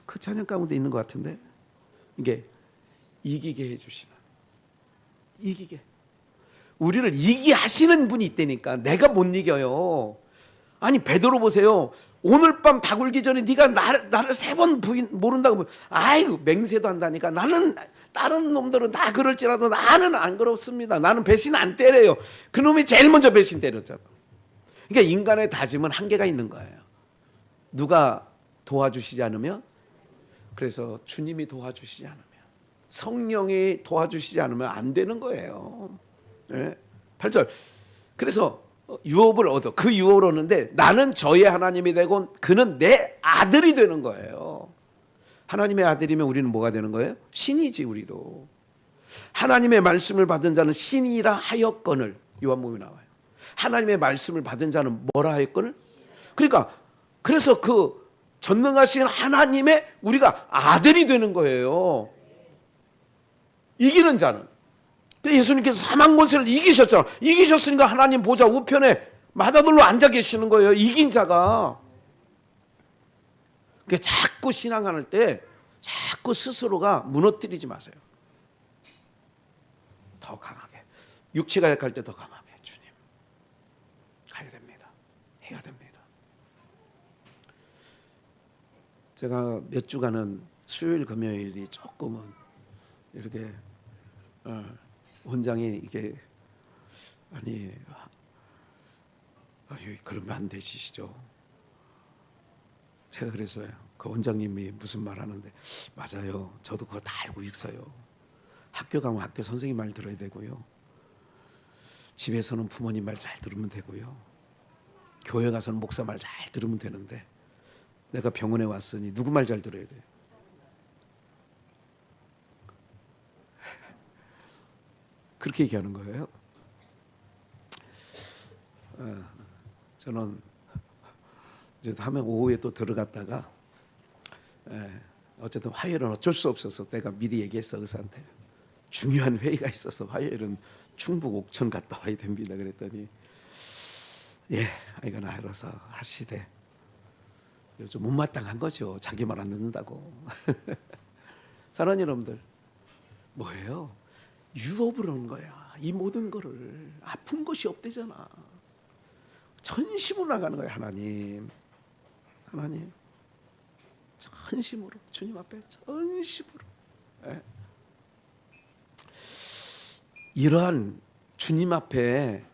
그 찬양 가운데 있는 것 같은데, 이게 이기게 해주시는, 이기게. 우리를 이기게 하시는 분이 있다니까. 내가 못 이겨요. 아니 베드로 보세요. 오늘 밤 다 굴기 전에 네가 나를 3번 부인 모른다고. 아이고 맹세도 한다니까. 나는 다른 놈들은 다 그럴지라도 나는 안 그렇습니다. 나는 배신 안 때려요. 그놈이 제일 먼저 배신 때렸잖아. 그러니까 인간의 다짐은 한계가 있는 거예요. 누가 도와주시지 않으면, 그래서 주님이 도와주시지 않으면, 성령이 도와주시지 않으면 안 되는 거예요. 네? 8절. 그래서 유업을 얻어. 그 유업을 얻는데 나는 저의 하나님이 되고 그는 내 아들이 되는 거예요. 하나님의 아들이면 우리는 뭐가 되는 거예요? 신이지. 우리도 하나님의 말씀을 받은 자는 신이라 하였거늘. 요한복음에 나와요. 하나님의 말씀을 받은 자는 뭐라 하였거늘? 그러니까 그래서 그 전능하신 하나님의 우리가 아들이 되는 거예요. 이기는 자는. 예수님께서 사망 권세를 이기셨잖아. 이기셨으니까 하나님 보좌 우편에 마다들로 앉아 계시는 거예요. 이긴 자가. 그러니까 자꾸 신앙할 때 자꾸 스스로가 무너뜨리지 마세요. 더 강하게. 육체가 약할 때 더 강하게. 주님 가야 됩니다. 해야 됩니다. 제가 몇 주간은 수요일 금요일이 조금은 이렇게 원장이 이게 아니 그러면 안 되시죠. 제가 그랬어요. 그 원장님이 무슨 말 하는데 맞아요. 저도 그거 다 알고 있어요. 학교 가면 학교 선생님 말 들어야 되고요. 집에서는 부모님 말 잘 들으면 되고요. 교회 가서는 목사 말 잘 들으면 되는데 내가 병원에 왔으니 누구 말 잘 들어야 돼? 그렇게 얘기하는 거예요. 저는 이제 하면 오후에 또 들어갔다가 어쨌든 화요일은 어쩔 수 없어서 내가 미리 얘기했어 의사한테. 중요한 회의가 있어서 화요일은 충북 옥천 갔다 와야 됩니다. 그랬더니 이건 알아서 하시되 좀 못마땅한 거죠. 자기 말 안 듣는다고. 사랑하는 여러분들 뭐예요? 유업을 하는 거야. 이 모든 거를 아픈 것이 없대잖아. 전심으로 나가는 거야. 하나님 전심으로 주님 앞에 전심으로. 이러한 주님 앞에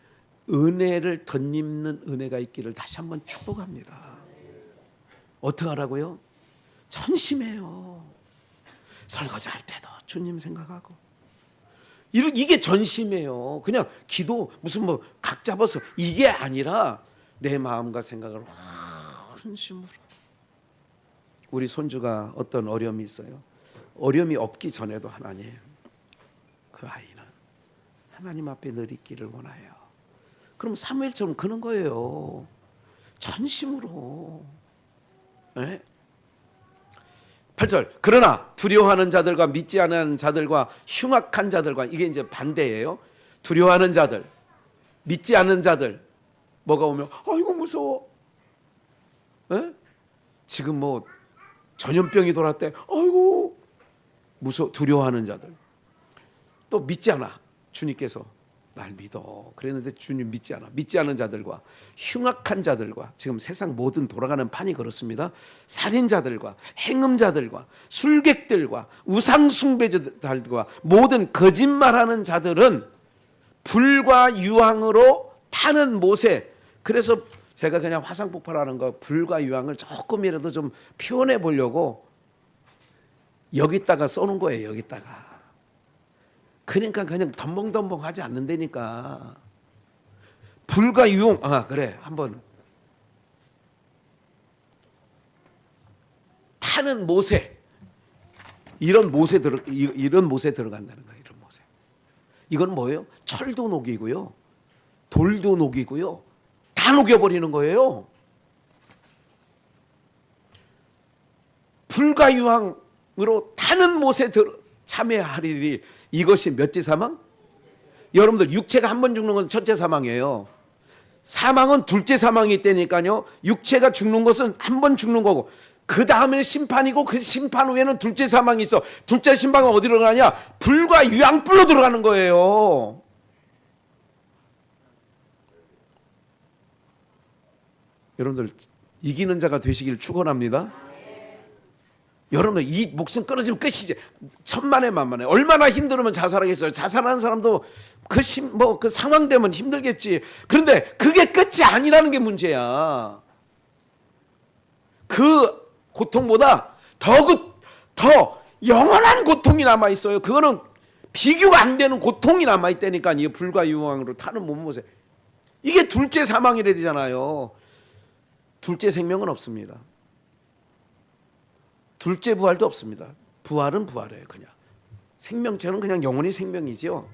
은혜를 덧입는 은혜가 있기를 다시 한번 축복합니다. 어떻게 하라고요? 전심해요. 설거지할 때도 주님 생각하고. 이게 전심이에요. 그냥 기도 무슨 뭐 각 잡아서 이게 아니라 내 마음과 생각을 전심으로. 우리 손주가 어떤 어려움이 있어요. 어려움이 없기 전에도 하나님, 그 아이는 하나님 앞에 늘 있기를 원해요. 그럼 사무엘처럼 그런 거예요. 전심으로. 8절. 그러나 두려워하는 자들과 믿지 않는 자들과 흉악한 자들과, 이게 이제 반대예요. 두려워하는 자들, 믿지 않는 자들, 뭐가 오면 아이고 무서워. 지금 뭐 전염병이 돌았대. 아이고 무서워. 두려워하는 자들. 또 믿지 않아. 주님께서 날 믿어. 그랬는데 주님 믿지 않아. 믿지 않은 자들과 흉악한 자들과, 지금 세상 모든 돌아가는 판이 그렇습니다. 살인자들과 행음자들과 술객들과 우상숭배자들과 모든 거짓말하는 자들은 불과 유황으로 타는 못에. 그래서 제가 그냥 화상 폭발하는 거, 불과 유황을 조금이라도 좀 표현해 보려고 여기다가 써놓은 거예요. 여기다가. 그러니까 그냥 덤벙덤벙 하지 않는다니까. 불과 유황. 그래 한번. 타는 못에. 이런 못에 들어간다는 거예요. 이런 못에. 이건 뭐예요? 철도 녹이고요, 돌도 녹이고요, 다 녹여버리는 거예요. 불과 유황으로 타는 못에 참여하리니 이것이 몇째 사망? 여러분들 육체가 한 번 죽는 건 첫째 사망이에요. 사망은 둘째 사망이 있다니까요. 육체가 죽는 것은 한 번 죽는 거고, 그 다음에는 심판이고, 그 심판 후에는 둘째 사망이 있어. 둘째 심판은 어디로 가냐? 불과 유황불로 들어가는 거예요. 여러분들 이기는 자가 되시길 축원합니다. 여러분 이 목숨 끊어지면 끝이지. 천만에 만만에. 얼마나 힘들으면 자살하겠어요. 자살하는 사람도 그 상황 되면 힘들겠지. 그런데 그게 끝이 아니라는 게 문제야. 그 고통보다 더 영원한 고통이 남아 있어요. 그거는 비교가 안 되는 고통이 남아 있다니까. 이 불과 유황으로 타는 몸못에. 이게 둘째 사망이라 되잖아요. 둘째 생명은 없습니다. 둘째 부활도 없습니다. 부활은 부활이에요. 그냥 생명체는 그냥 영원히 생명이죠.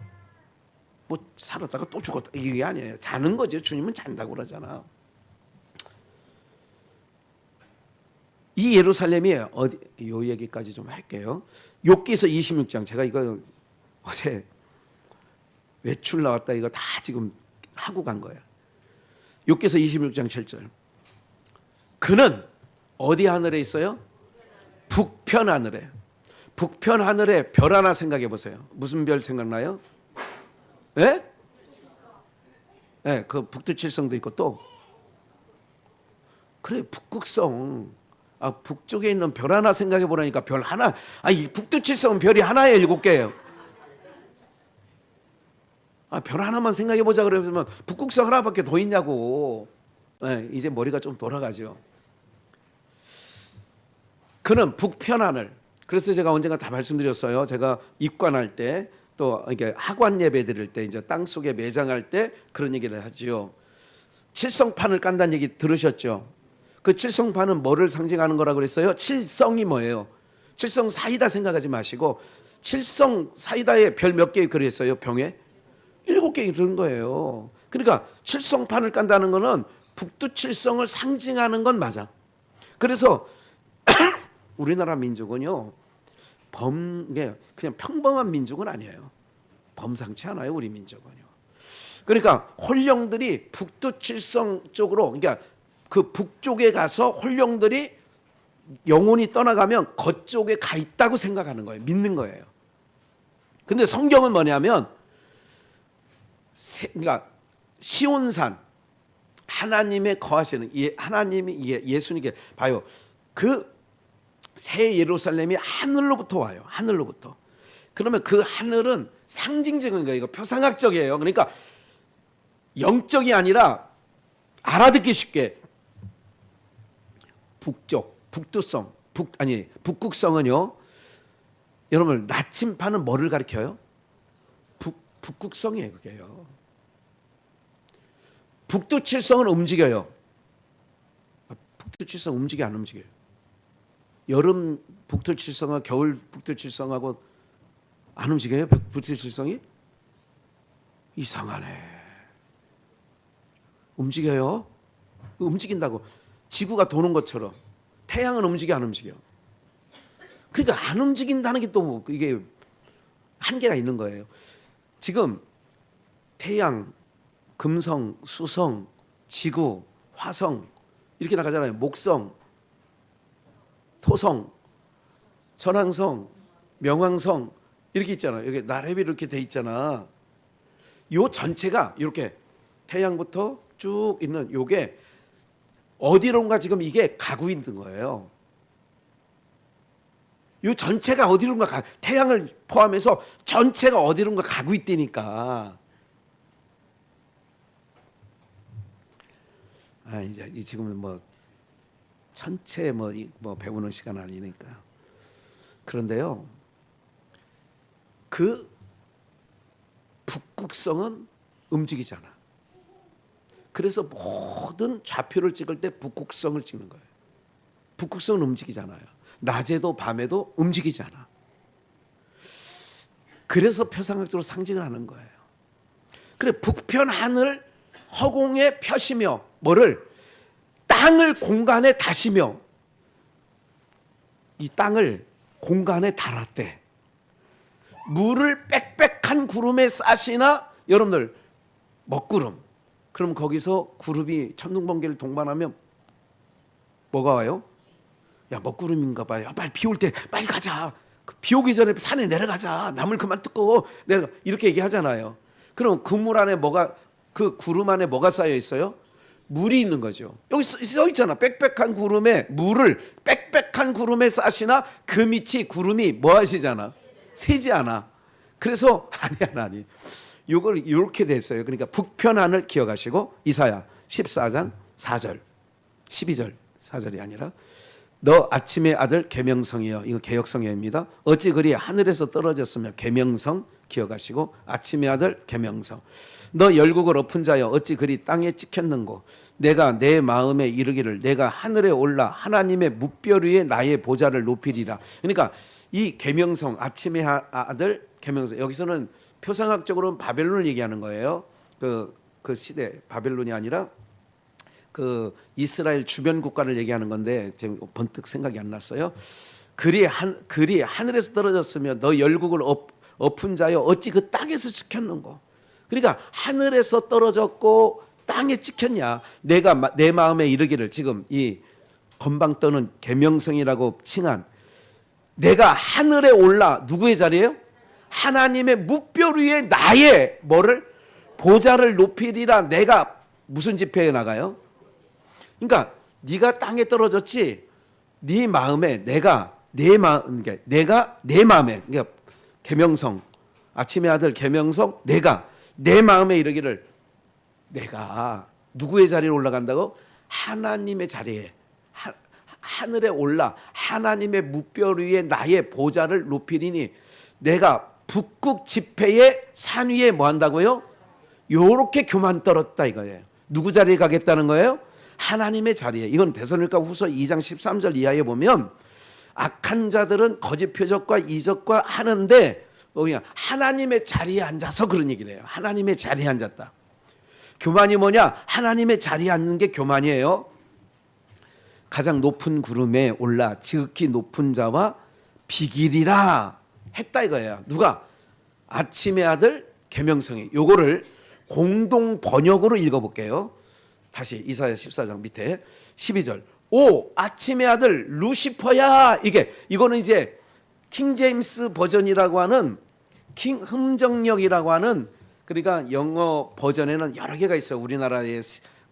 뭐 살았다가 또 죽었다 이게 아니에요. 자는 거죠. 주님은 잔다고 그러잖아. 이 예루살렘이 어디, 요 얘기까지 좀 할게요. 욥기서 26장. 제가 이거 어제 외출 나왔다 이거 다 지금 하고 간 거예요. 욥기서 26장 7절. 그는 어디 하늘에 있어요? 북편 하늘에. 북편 하늘에 별 하나 생각해 보세요. 무슨 별 생각나요? 예? 네, 그 북두칠성도 있고 또 그래 북극성. 북쪽에 있는 별 하나 생각해 보라니까. 별 하나. 이 북두칠성은 별이 하나에 7개예요. 별 하나만 생각해 보자 그러면 북극성 하나밖에 더 있냐고. 네, 이제 머리가 좀 돌아가죠. 그는 북편하늘. 그래서 제가 언젠가 다 말씀드렸어요. 제가 입관할 때 또 이게 하관 예배 드릴 때 이제 땅 속에 매장할 때 그런 얘기를 하지요. 칠성판을 깐다는 얘기 들으셨죠? 그 칠성판은 뭐를 상징하는 거라고 그랬어요? 칠성이 뭐예요? 칠성 사이다 생각하지 마시고 칠성 사이다에 별 몇 개 그랬어요? 병에 7개 그런 거예요. 그러니까 칠성판을 깐다는 거는 북두칠성을 상징하는 건 맞아. 그래서 우리나라 민족은요, 그냥 평범한 민족은 아니에요. 범상치 않아요, 우리 민족은요. 그러니까 홀령들이 북두칠성 쪽으로, 그러니까 그 북쪽에 가서 홀령들이 영혼이 떠나가면 그쪽에 가 있다고 생각하는 거예요. 믿는 거예요. 근데 성경은 뭐냐면, 그러니까 시온산, 하나님의 거하시는 하나님이 예수님께 봐요. 그 새 예루살렘이 하늘로부터 와요. 하늘로부터. 그러면 그 하늘은 상징적인 거예요. 이거 표상학적이에요. 그러니까 영적이 아니라 알아듣기 쉽게 북쪽, 북두성, 북극성은요. 여러분 나침반은 뭐를 가리켜요? 북극성이에요. 그게요. 북두칠성은 움직여요. 북두칠성 움직여 안 움직여요? 여름 북두칠성하고 겨울 북두칠성하고 안 움직여요? 북두칠성이? 이상하네. 움직여요? 움직인다고. 지구가 도는 것처럼. 태양은 움직여 안 움직여? 그러니까 안 움직인다는 게 또 이게 한계가 있는 거예요. 지금 태양, 금성, 수성, 지구, 화성 이렇게 나가잖아요. 목성, 토성, 천왕성, 명왕성 이렇게 있잖아요. 여기 나래비 이렇게 돼 있잖아. 요 전체가 이렇게 태양부터 쭉 있는 요게 어디론가 지금 이게 가고 있는 거예요. 요 전체가 어디론가 태양을 포함해서 전체가 어디론가 가고 있다니까. 이제 지금은 뭐 전체 뭐 배우는 시간 아니니까. 그런데요, 그 북극성은 움직이잖아. 그래서 모든 좌표를 찍을 때 북극성을 찍는 거예요. 북극성은 움직이잖아요. 낮에도 밤에도 움직이잖아. 그래서 표상학적으로 상징을 하는 거예요. 그래 북편 하늘 허공에 펴시며 뭐를 땅을 공간에 다시며 이 땅을 공간에 달았대. 물을 빽빽한 구름에 싸시나 여러분들 먹구름. 그럼 거기서 구름이 천둥번개를 동반하면 뭐가 와요? 야 먹구름인가 봐요. 빨리 비 올 때 빨리 가자. 비 오기 전에 산에 내려가자. 나물 그만 뜯고 내려가. 이렇게 얘기하잖아요. 그럼 그 물 안에 그 구름 안에 뭐가 쌓여 있어요? 물이 있는 거죠. 여기 써 있잖아. 빽빽한 구름에 물을 빽빽한 구름에 싸시나 그 밑이 구름이 뭐 하시잖아. 새지 않아. 그래서 아니. 이걸 이렇게 됐어요. 그러니까 북편 하늘 기억하시고 이사야 14장 4절 12절 4절이 아니라 너 아침의 아들 계명성이여. 이거 개역성입니다. 어찌 그리 하늘에서 떨어졌으며. 계명성 기억하시고 아침의 아들 계명성. 너 열국을 엎은 자여 어찌 그리 땅에 찍혔는고. 내가 내 마음에 이르기를 내가 하늘에 올라 하나님의 무별 위에 나의 보좌를 높이리라. 그러니까 이 계명성 아침의 아들 계명성, 여기서는 표상학적으로는 바벨론을 얘기하는 거예요. 그 시대 바벨론이 아니라 그 이스라엘 주변 국가를 얘기하는 건데 지금 번뜩 생각이 안 났어요. 그리 하늘에서 떨어졌으며 너 열국을 엎은 자여 어찌 그 땅에서 찍혔는고. 그러니까 하늘에서 떨어졌고 땅에 찍혔냐. 내가 내 마음에 이르기를, 지금 이 건방 떠는 계명성이라고 칭한, 내가 하늘에 올라 누구의 자리예요? 하나님의 무별 위에 나의 뭐를? 보좌를 높이리라. 내가 무슨 집회에 나가요? 그러니까 네가 땅에 떨어졌지. 네 마음에 내가 내 마음에, 그러니까 계명성, 아침의 아들 계명성, 내가 내 마음에 이르기를 내가 누구의 자리에 올라간다고? 하나님의 자리에, 하늘에 올라 하나님의 뭇별 위에 나의 보좌를 높이리니 내가 북극 지폐의 산 위에 뭐 한다고요? 요렇게 교만 떨었다 이거예요. 누구 자리에 가겠다는 거예요? 하나님의 자리에. 이건 데살로니가 후서 2장 13절 이하에 보면 악한 자들은 거짓 표적과 이적과 하는데 그냥 하나님의 자리에 앉아서 그런 얘기를 해요. 하나님의 자리에 앉았다. 교만이 뭐냐? 하나님의 자리에 앉는 게 교만이에요. 가장 높은 구름에 올라 지극히 높은 자와 비기리라 했다 이거예요. 누가? 아침의 아들 계명성이. 요거를 공동 번역으로 읽어볼게요. 다시 이사야 14장 밑에 12절. 오 아침의 아들 루시퍼야. 이거는 이제 킹제임스 버전이라고 하는 흠정역이라고 하는, 그러니까 영어 버전에는 여러 개가 있어요. 우리나라에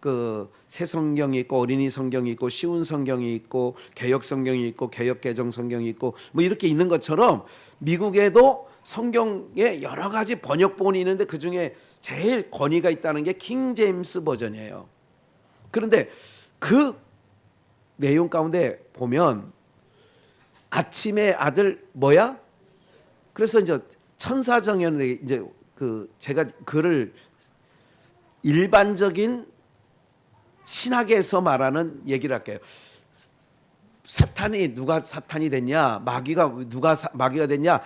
그 새 성경이 있고 어린이 성경이 있고 쉬운 성경이 있고 개역 성경이 있고 개역 개정 성경이 있고 뭐 이렇게 있는 것처럼 미국에도 성경에 여러 가지 번역본이 있는데 그 중에 제일 권위가 있다는 게 킹제임스 버전이에요. 그런데 그 내용 가운데 보면 아침의 아들 뭐야? 그래서 이제 천사정이었는데 이제 그 제가 그를 일반적인 신학에서 말하는 얘기를 할게요. 사탄이 누가 사탄이 됐냐? 마귀가 누가 마귀가 됐냐?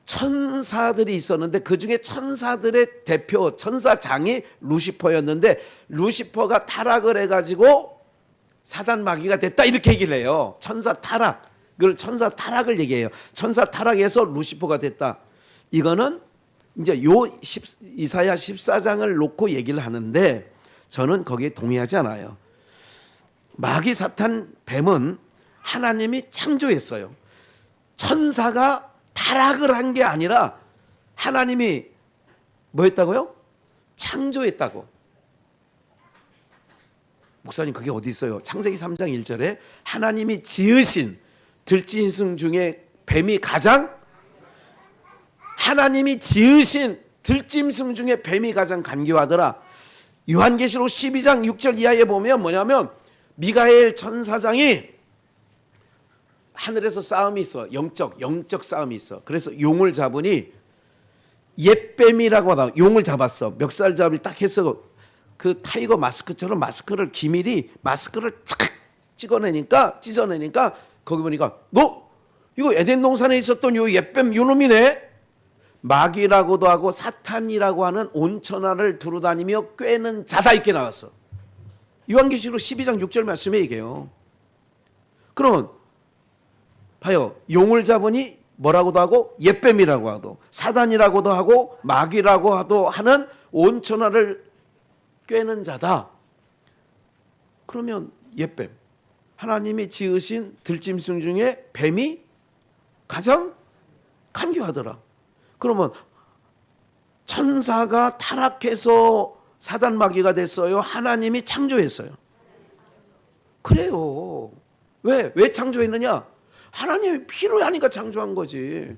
천사들이 있었는데 그 중에 천사들의 대표 천사장이 루시퍼였는데 루시퍼가 타락을 해가지고 사단 마귀가 됐다 이렇게 얘기를 해요. 천사 타락, 그걸 천사 타락을 얘기해요. 천사 타락에서 루시퍼가 됐다. 이거는 이제 이사야 14장을 놓고 얘기를 하는데 저는 거기에 동의하지 않아요. 마귀 사탄 뱀은 하나님이 창조했어요. 천사가 타락을 한 게 아니라 하나님이 뭐 했다고요? 창조했다고. 목사님 그게 어디 있어요? 창세기 3장 1절에 하나님이 지으신 들짐승 중에 뱀이 가장, 하나님이 지으신 들짐승 중에 뱀이 가장 간교하더라. 요한계시록 12장 6절 이하에 보면 뭐냐면 미가엘 천사장이 하늘에서 싸움이 있어. 영적 싸움이 있어. 그래서 용을 잡으니 옛뱀이라고 하다 용을 잡았어. 멱살잡이를 딱 해서 그 타이거 마스크처럼 마스크를 기밀이 마스크를 착 찢어내니까 거기 보니까 너 이거 에덴 동산에 있었던 요 옛뱀 요 놈이네. 마귀라고도 하고 사탄이라고 하는 온천하를 두루다니며 꿰는 자다 이렇게 나왔어. 요한계시록 12장 6절 말씀에 얘기해요. 그러면 봐요. 용을 잡으니 뭐라고도 하고 옛뱀이라고 하고 사단이라고도 하고 마귀라고 하도 하는 온천하를 꿰는 자다. 그러면 옛뱀, 하나님이 지으신 들짐승 중에 뱀이 가장 간교하더라. 그러면 천사가 타락해서 사단 마귀가 됐어요? 하나님이 창조했어요? 그래요. 왜 창조했느냐? 하나님이 필요하니까 창조한 거지.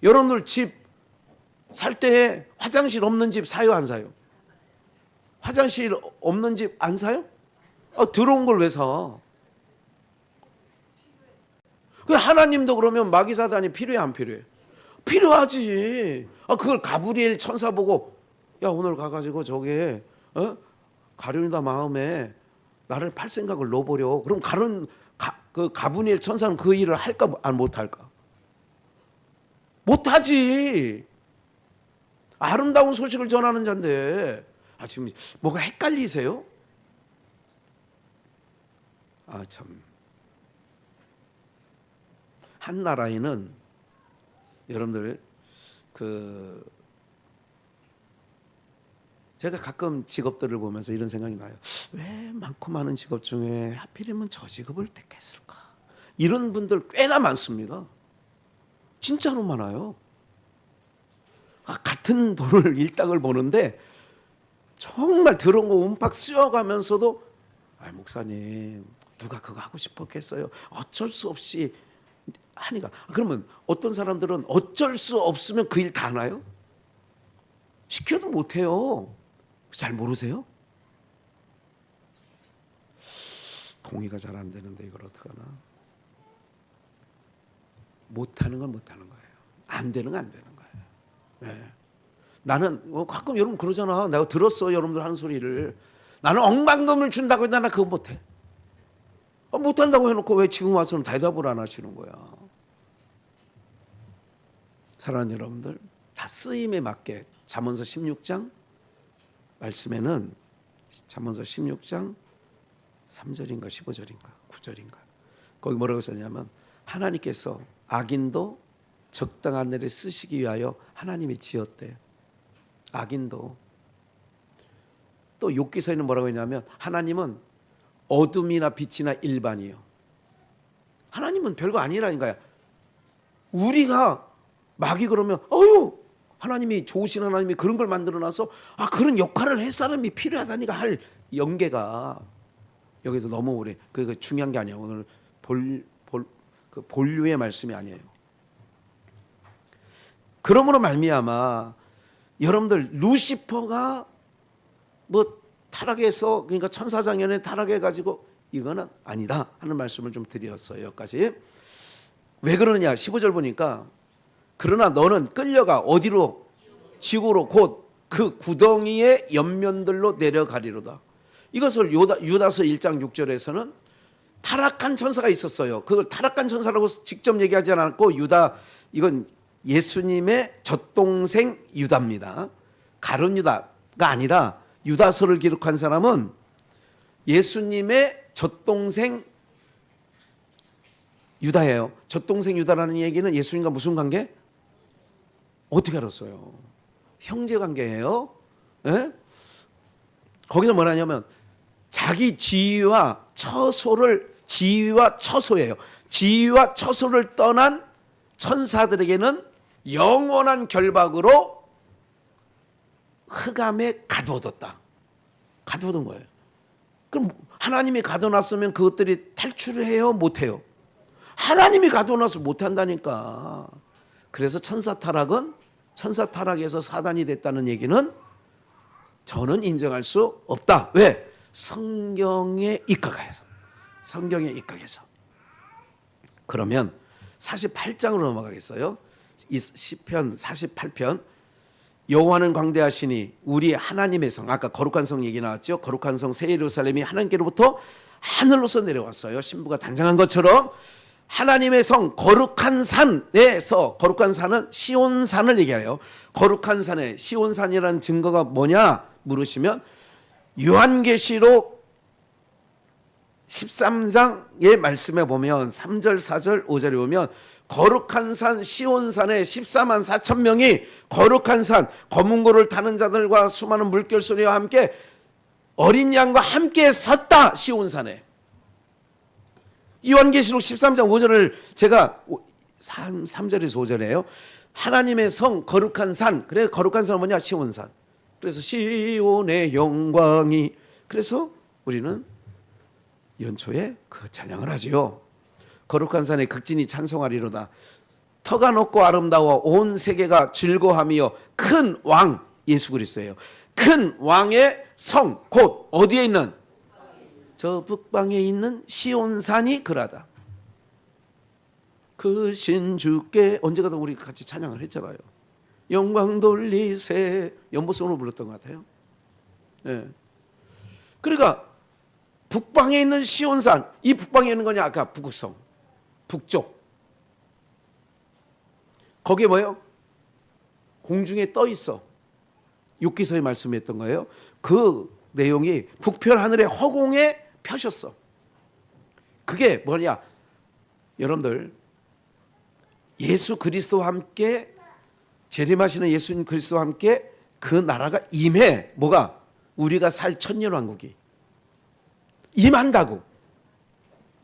여러분들 집 살 때 화장실 없는 집 사요 안 사요? 화장실 없는 집 안 사요? 들어온 걸 왜 사? 하나님도 그러면 마귀 사단이 필요해 안 필요해? 필요하지. 그걸 가브리엘 천사 보고 야 오늘 가가지고 저게 가룟유다 마음에 나를 팔 생각을 넣어버려. 그럼 그 가브리엘 천사는 그 일을 할까 안 못할까? 못하지. 아름다운 소식을 전하는 자인데 지금 뭐가 헷갈리세요? 참. 한 나라에는 여러분들 제가 가끔 직업들을 보면서 이런 생각이 나요. 왜 많고 많은 직업 중에 하필이면 저 직업을 택했을까? 이런 분들 꽤나 많습니다. 진짜로 많아요. 같은 돈을 일당을 버는데 정말 들어온 거 움팍 쓰여가면서도 목사님 누가 그거 하고 싶었겠어요? 어쩔 수 없이 하니까. 그러면 어떤 사람들은 어쩔 수 없으면 그 일 다 하나요? 시켜도 못해요. 잘 모르세요? 동의가 잘 안 되는데 이걸 어떡하나. 못하는 건 못하는 거예요. 안 되는 건 안 되는 거예요. 네. 나는 가끔 여러분 그러잖아. 내가 들었어 여러분들 하는 소리를. 나는 억만금을 준다고 해도 나 그거 못해. 못한다고 해놓고 왜 지금 와서는 대답을 안 하시는 거야. 사랑하는 여러분들, 다 쓰임에 맞게 잠언서 16장 말씀에는 잠언서 16장 3절인가 15절인가 9절인가 거기 뭐라고 썼냐면 하나님께서 악인도 적당한 일에 쓰시기 위하여 하나님이 지었대요. 악인도. 또 욥기서에는 뭐라고 했냐면 하나님은 어둠이나 빛이나 일반이요. 하나님은 별거 아니라니까요. 우리가 막이 그러면 하나님이 좋으신 하나님이 그런 걸 만들어놔서 그런 역할을 할 사람이 필요하다니까 할 연계가 여기서 너무 오래 그 중요한 게 아니에요. 오늘 그 본류의 말씀이 아니에요. 그러므로 말미암아 여러분들 루시퍼가 뭐 타락해서 그러니까 천사장연에 타락해 가지고 이거는 아니다 하는 말씀을 좀 드렸어요. 여기까지. 왜 그러느냐 15절 보니까 그러나 너는 끌려가 어디로? 지구로 곧 그 구덩이의 옆면들로 내려가리로다. 이것을 유다서 1장 6절에서는 타락한 천사가 있었어요. 그걸 타락한 천사라고 직접 얘기하지 않았고 이건 예수님의 젖동생 유다입니다. 가룟 유다가 아니라 유다서를 기록한 사람은 예수님의 젖동생 유다예요. 젖동생 유다라는 얘기는 예수님과 무슨 관계? 어떻게 알았어요? 형제 관계예요. 네? 거기서 뭐라냐면 자기 지위와 처소예요. 지위와 처소를 떠난 천사들에게는 영원한 결박으로 흑암에 가두어뒀다. 가두어둔 거예요. 그럼 하나님이 가둬놨으면 그것들이 탈출을 해요? 못해요? 하나님이 가둬놔서 못한다니까. 그래서 천사 타락에서 사단이 됐다는 얘기는 저는 인정할 수 없다. 왜? 성경에 입각해서. 그러면 48장으로 넘어가겠어요. 이 시편 48편 여호와는 광대하시니 우리 하나님의 성, 아까 거룩한 성 얘기 나왔죠. 거룩한 성 새 예루살렘이 하나님께로부터 하늘로서 내려왔어요. 신부가 단장한 것처럼 하나님의 성 거룩한 산에서, 거룩한 산은 시온산을 얘기해요. 거룩한 산에 시온산이라는 증거가 뭐냐 물으시면 요한계시록 13장의 말씀에 보면 3절 4절 5절에 보면 거룩한 산 시온산에 14만 4천 명이 거룩한 산 검은 고를 타는 자들과 수많은 물결 소리와 함께 어린 양과 함께 섰다. 시온산에. 요한계시록 13장 5절을 제가 3절에서 5절이에요. 하나님의 성 거룩한 산. 그래 거룩한 산은 뭐냐? 시온산. 그래서 시온의 영광이. 그래서 우리는 연초에 그 찬양을 하지요. 거룩한 산에 극진히 찬송하리로다. 터가 높고 아름다워 온 세계가 즐거워하며 큰 왕 예수 그리스도예요. 큰 왕의 성 곧 어디에 있는? 저 북방에 있는 시온산이 그라다. 그 신주께 언제가도 우리 같이 찬양을 했잖아요. 영광 돌리세. 연보성으로 불렀던 것 같아요. 네. 그러니까 북방에 있는 시온산, 이 북방에 있는 거냐? 아까 북극성, 북쪽. 거기에 뭐예요? 공중에 떠 있어. 욥기서에 말씀했던 거예요. 그 내용이 북별 하늘의 허공에 펴셨어. 그게 뭐냐? 여러분들 예수 그리스도와 함께 재림하시는 예수님 그리스도와 함께 그 나라가 임해. 뭐가? 우리가 살 천년왕국이 임한다고.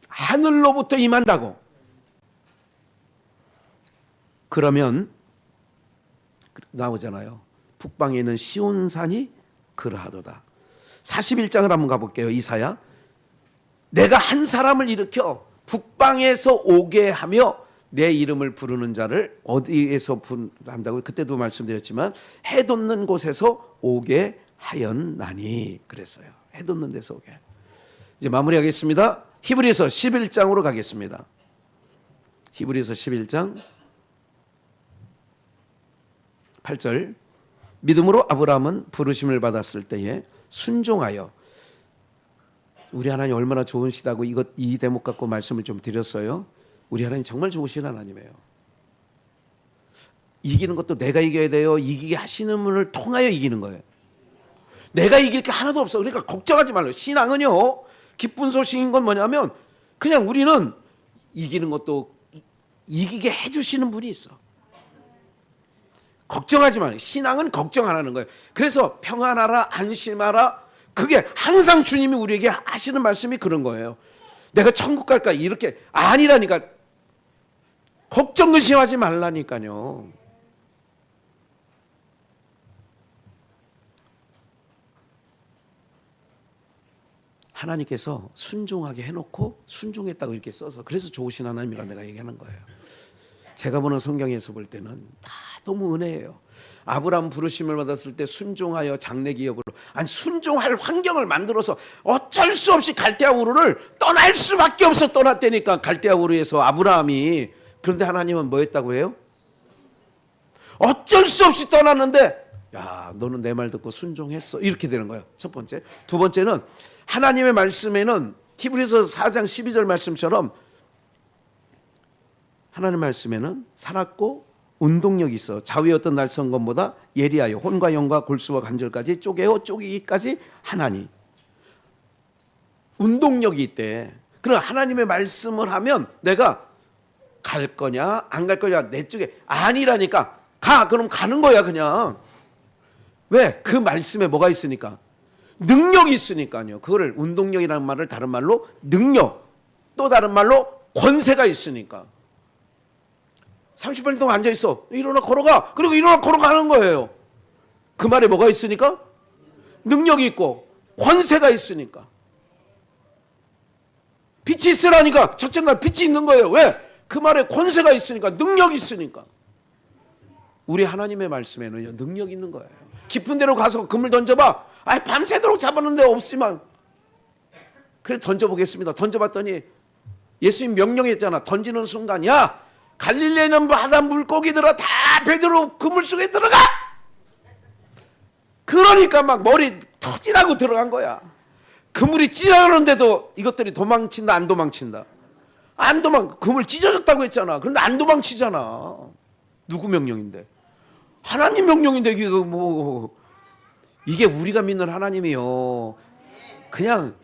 하늘로부터 임한다고. 그러면 나오잖아요. 북방에 있는 시온산이 그러하도다. 41장을 한번 가볼게요. 이사야. 내가 한 사람을 일으켜 북방에서 오게 하며 내 이름을 부르는 자를 어디에서 한다고 그때도 말씀드렸지만 해 돋는 곳에서 오게 하였나니 그랬어요. 해 돋는 데서 오게. 이제 마무리하겠습니다. 히브리서 11장으로 가겠습니다. 히브리서 11장 8절. 믿음으로 아브라함은 부르심을 받았을 때에 순종하여, 우리 하나님 얼마나 좋으시다고 이 대목 갖고 말씀을 좀 드렸어요. 우리 하나님 정말 좋으신 하나님이에요. 이기는 것도 내가 이겨야 돼요. 이기게 하시는 분을 통하여 이기는 거예요. 내가 이길 게 하나도 없어. 그러니까 걱정하지 말라고. 신앙은요, 기쁜 소식인 건 뭐냐면 그냥 우리는 이기는 것도 이기게 해주시는 분이 있어. 걱정하지 말아요. 신앙은 걱정 안 하는 거예요. 그래서 평안하라, 안심하라. 그게 항상 주님이 우리에게 하시는 말씀이 그런 거예요. 내가 천국 갈까? 이렇게 아니라니까. 걱정 의심하지 말라니까요. 하나님께서 순종하게 해놓고 순종했다고 이렇게 써서, 그래서 좋으신 하나님이라고 내가 얘기하는 거예요. 제가 보는 성경에서 볼 때는 다 너무 은혜예요. 아브라함 부르심을 받았을 때 순종하여 장래 기업으로, 아니 순종할 환경을 만들어서 어쩔 수 없이 갈대아 우르를 떠날 수밖에 없어 떠났다니까. 갈대아 우르에서 아브라함이. 그런데 하나님은 뭐 했다고 해요? 어쩔 수 없이 떠났는데 야, 너는 내 말 듣고 순종했어, 이렇게 되는 거예요. 첫 번째. 두 번째는 하나님의 말씀에는 히브리서 4장 12절 말씀처럼 하나님 말씀에는 살았고 운동력이 있어. 좌우의 어떤 날선검보다 예리하여 혼과 영과 골수와 관절까지 쪼개어 쪼개기까지 하나니. 운동력이 있대. 그럼 하나님의 말씀을 하면 내가 갈 거냐 안 갈 거냐 내 쪽에 아니라니까. 가, 그럼 가는 거야 그냥. 왜? 그 말씀에 뭐가 있으니까? 능력이 있으니까요. 그거를 운동력이라는 말을 다른 말로 능력, 또 다른 말로 권세가 있으니까. 30분 동안 앉아있어. 일어나 걸어가. 그리고 일어나 걸어가는 거예요. 그 말에 뭐가 있으니까? 능력이 있고 권세가 있으니까. 빛이 있으라니까. 첫째 날 빛이 있는 거예요. 왜? 그 말에 권세가 있으니까, 능력이 있으니까. 우리 하나님의 말씀에는요, 능력이 있는 거예요. 깊은 데로 가서 금을 던져봐. 아이, 밤새도록 잡았는데 없지만. 그래 던져보겠습니다. 던져봤더니 예수님 명령했잖아. 던지는 순간, 야, 갈릴리에 있는 바다 물고기들아 다 베드로 그물 속에 들어가. 그러니까 막 머리 터지라고 들어간 거야. 그물이 찢어졌는데도 이것들이 도망친다 안 도망친다? 안 그물 찢어졌다고 했잖아. 그런데 안 도망치잖아. 누구 명령인데? 하나님 명령인데. 이게 뭐, 이게 우리가 믿는 하나님이요, 그냥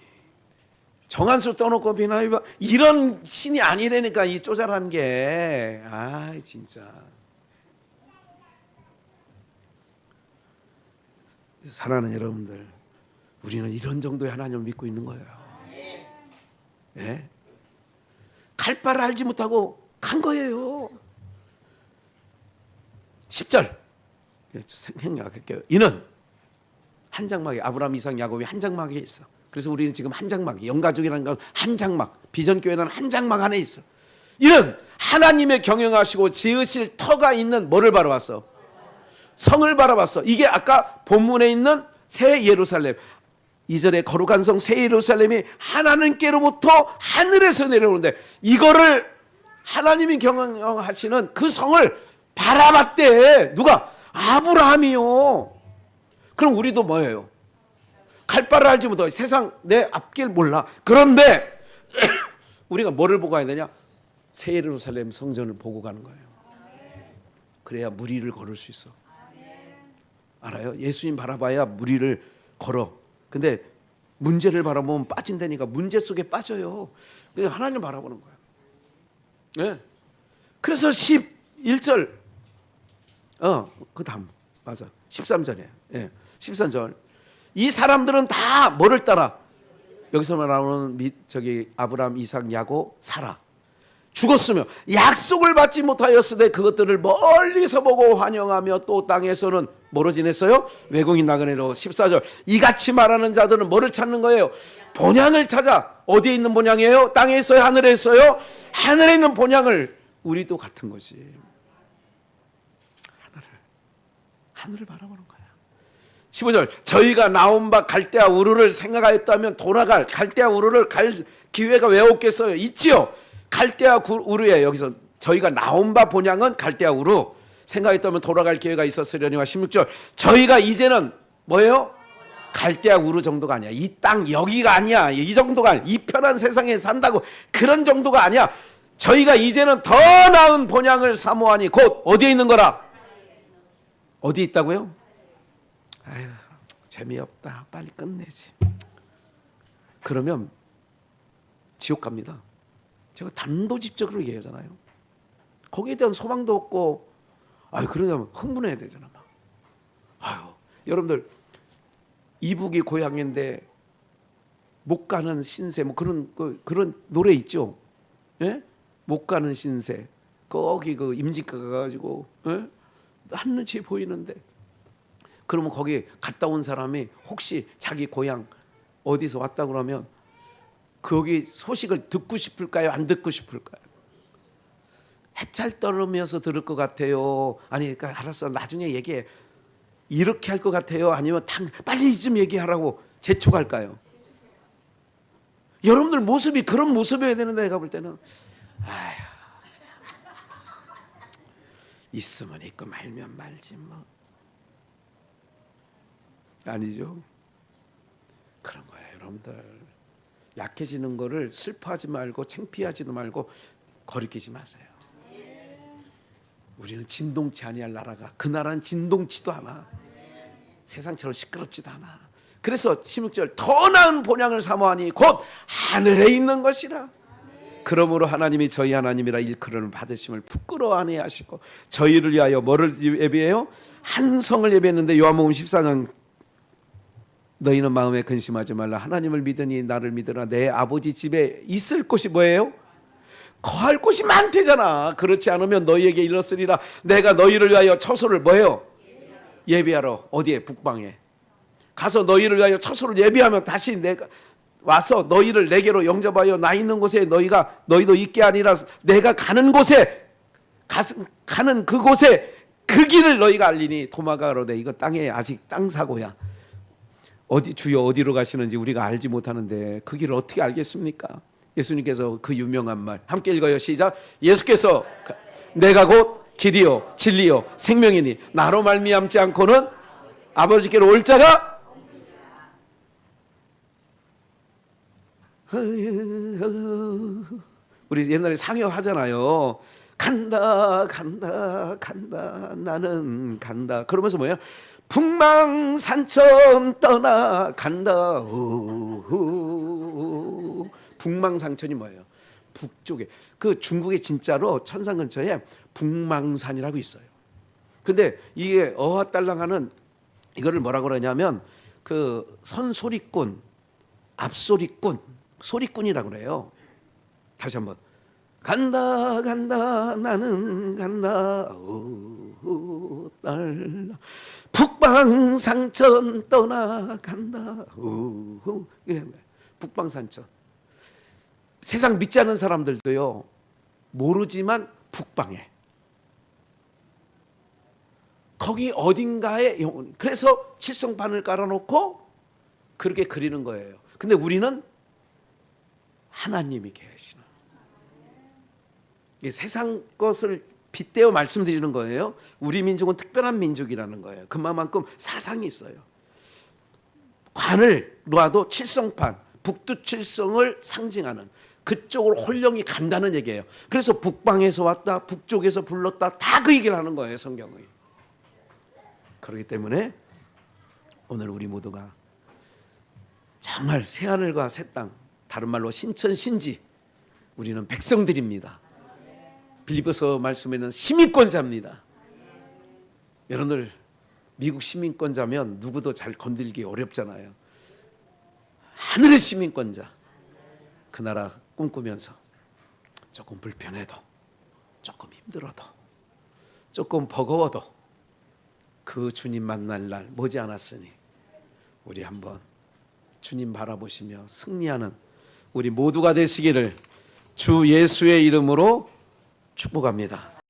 정한수 떠놓고 비나이바 이런 신이 아니라니까. 이 쪼잘한 게. 아, 진짜. 사랑하는 여러분들, 우리는 이런 정도의 하나님을 믿고 있는 거예요. 네? 갈 바를 알지 못하고 간 거예요. 10절 생각할게요. 이는 한 장막에, 아브라함, 이삭, 야곱이 한 장막에 있어. 그래서 우리는 지금 한 장막, 영가족이라는 건 한 장막, 비전교회는 한 장막 안에 있어. 이는 하나님의 경영하시고 지으실 터가 있는 뭐를 바라봤어? 성을 바라봤어. 이게 아까 본문에 있는 새 예루살렘, 2절에 거룩한 성 새 예루살렘이 하나님께로부터 하늘에서 내려오는데, 이거를 하나님이 경영하시는 그 성을 바라봤대. 누가? 아브라함이요. 그럼 우리도 뭐예요? 갈 바를 알지 못하고 세상 내 앞길 몰라. 그런데 우리가 뭐를 보고 가야 되냐? 새 예루살렘 성전을 보고 가는 거예요. 그래야 무리를 걸을 수 있어. 알아요? 예수님 바라봐야 무리를 걸어. 근데 문제를 바라보면 빠진다니까. 문제 속에 빠져요. 그냥 하나님 바라보는 거야. 네. 그래서 11절, 그 다음 맞아. 13절이에요. 네. 13절. 이 사람들은 다 뭐를 따라? 여기서 나오는 아브라함, 이삭, 야곱, 사라. 죽었으며 약속을 받지 못하였으되 그것들을 멀리서 보고 환영하며 또 땅에서는 뭐로 지냈어요? 외국인 나그네로. 14절. 이같이 말하는 자들은 뭐를 찾는 거예요? 본향을 찾아. 어디에 있는 본향이에요? 땅에 있어요? 하늘에 있어요? 하늘에 있는 본향을 우리도 같은 것이 하늘을 바라보는 거야. 15절 저희가 나온 바 갈대아 우르를 생각하였다면 돌아갈 갈대아 우르를 갈 기회가 왜 없겠어요? 있지요. 갈대아 우르에 여기서 저희가 나온 바 본향은 갈대아 우르 생각했다면 돌아갈 기회가 있었으려니와 16절 저희가 이제는 뭐예요? 갈대아 우르 정도가 아니야. 이 땅 여기가 아니야. 이 정도가 아니야. 이 편한 세상에 산다고 그런 정도가 아니야. 저희가 이제는 더 나은 본향을 사모하니 곧 어디에 있는 거라? 어디 있다고요? 아유 재미없다. 빨리 끝내지. 그러면 지옥 갑니다. 제가 단도직적으로 얘기하잖아요. 거기에 대한 소망도 없고 아유 그러면 흥분해야 되잖아. 막. 아유 여러분들 이북이 고향인데 못 가는 신세 뭐 그런 노래 있죠. 예? 못 가는 신세. 거기 그 임진가 가가지고 예? 한눈치 보이는데 그러면 거기 갔다 온 사람이 혹시 자기 고향 어디서 왔다 그러면 거기 소식을 듣고 싶을까요? 안 듣고 싶을까요? 해찰 떨으면서 들을 것 같아요. 아니 그러니까 알았어 나중에 얘기해. 이렇게 할 것 같아요. 아니면 빨리 좀 얘기하라고 재촉할까요? 여러분들 모습이 그런 모습이어야 되는데 내가 볼 때는 아휴 있으면 있고 말면 말지 뭐 아니죠. 그런 거예요. 여러분들 약해지는 거를 슬퍼하지 말고 창피하지도 말고 거리끼지 마세요. 우리는 진동치 아니할 나라가 그 나라는 진동치도 않아. 세상처럼 시끄럽지도 않아. 그래서 16절 더 나은 본향을 사모하니 곧 하늘에 있는 것이라. 그러므로 하나님이 저희 하나님이라 일컬음을 받으심을 부끄러워 아니하시고 저희를 위하여 뭐를 예비해요? 한 성을 예비했는데 요한복음 14장 너희는 마음에 근심하지 말라. 하나님을 믿으니 나를 믿으라. 내 아버지 집에 있을 곳이 뭐예요? 거할 곳이 많대잖아. 그렇지 않으면 너희에게 이르렀으리라. 내가 너희를 위하여 처소를 뭐예요? 예비하러. 어디에? 북방에. 가서 너희를 위하여 처소를 예비하면 다시 내가 와서 너희를 내게로 영접하여 나 있는 곳에 너희도 있게 하니라. 내가 가는 곳에 가는 그곳에 그 길을 너희가 알리니 도마가로되 이거 땅에 아직 땅 사고야. 어디 주여 어디로 가시는지 우리가 알지 못하는데 그 길을 어떻게 알겠습니까? 예수님께서 그 유명한 말 함께 읽어요. 시작. 예수께서 내가 곧 길이요 진리요 생명이니 나로 말미암지 않고는 아버지께로 올 자가 우리 옛날에 상여 하잖아요. 간다 간다 간다 나는 간다. 그러면서 뭐예요? 북망산천 떠나간다. 북망산천이 뭐예요? 북쪽에 그 중국에 진짜로 천산 근처에 북망산이라고 있어요. 근데 이게 어화딸랑하는 이거를 뭐라고 그러냐면 그 선소리꾼, 앞소리꾼, 소리꾼이라고 그래요. 다시 한번 간다 간다 나는 간다 딸라 북방산천 떠나간다 북방산천. 세상 믿지 않는 사람들도요 모르지만 북방에 거기 어딘가에 영혼. 그래서 칠성판을 깔아놓고 그렇게 그리는 거예요. 근데 우리는 하나님이 계시는 세상 것을 빗대어 말씀드리는 거예요. 우리 민족은 특별한 민족이라는 거예요. 그만큼 사상이 있어요. 관을 놓아도 칠성판, 북두칠성을 상징하는 그쪽으로 홀령이 간다는 얘기예요. 그래서 북방에서 왔다, 북쪽에서 불렀다, 다 그 얘기를 하는 거예요, 성경이. 그렇기 때문에 오늘 우리 모두가 정말 새하늘과 새 땅, 다른 말로 신천신지, 우리는 백성들입니다. 빌립보서 말씀에는 시민권자입니다. 여러분들 미국 시민권자면 누구도 잘 건들기 어렵잖아요. 하늘의 시민권자. 그 나라 꿈꾸면서 조금 불편해도 조금 힘들어도 조금 버거워도 그 주님 만날 날 머지않았으니 우리 한번 주님 바라보시며 승리하는 우리 모두가 되시기를 주 예수의 이름으로 축복합니다.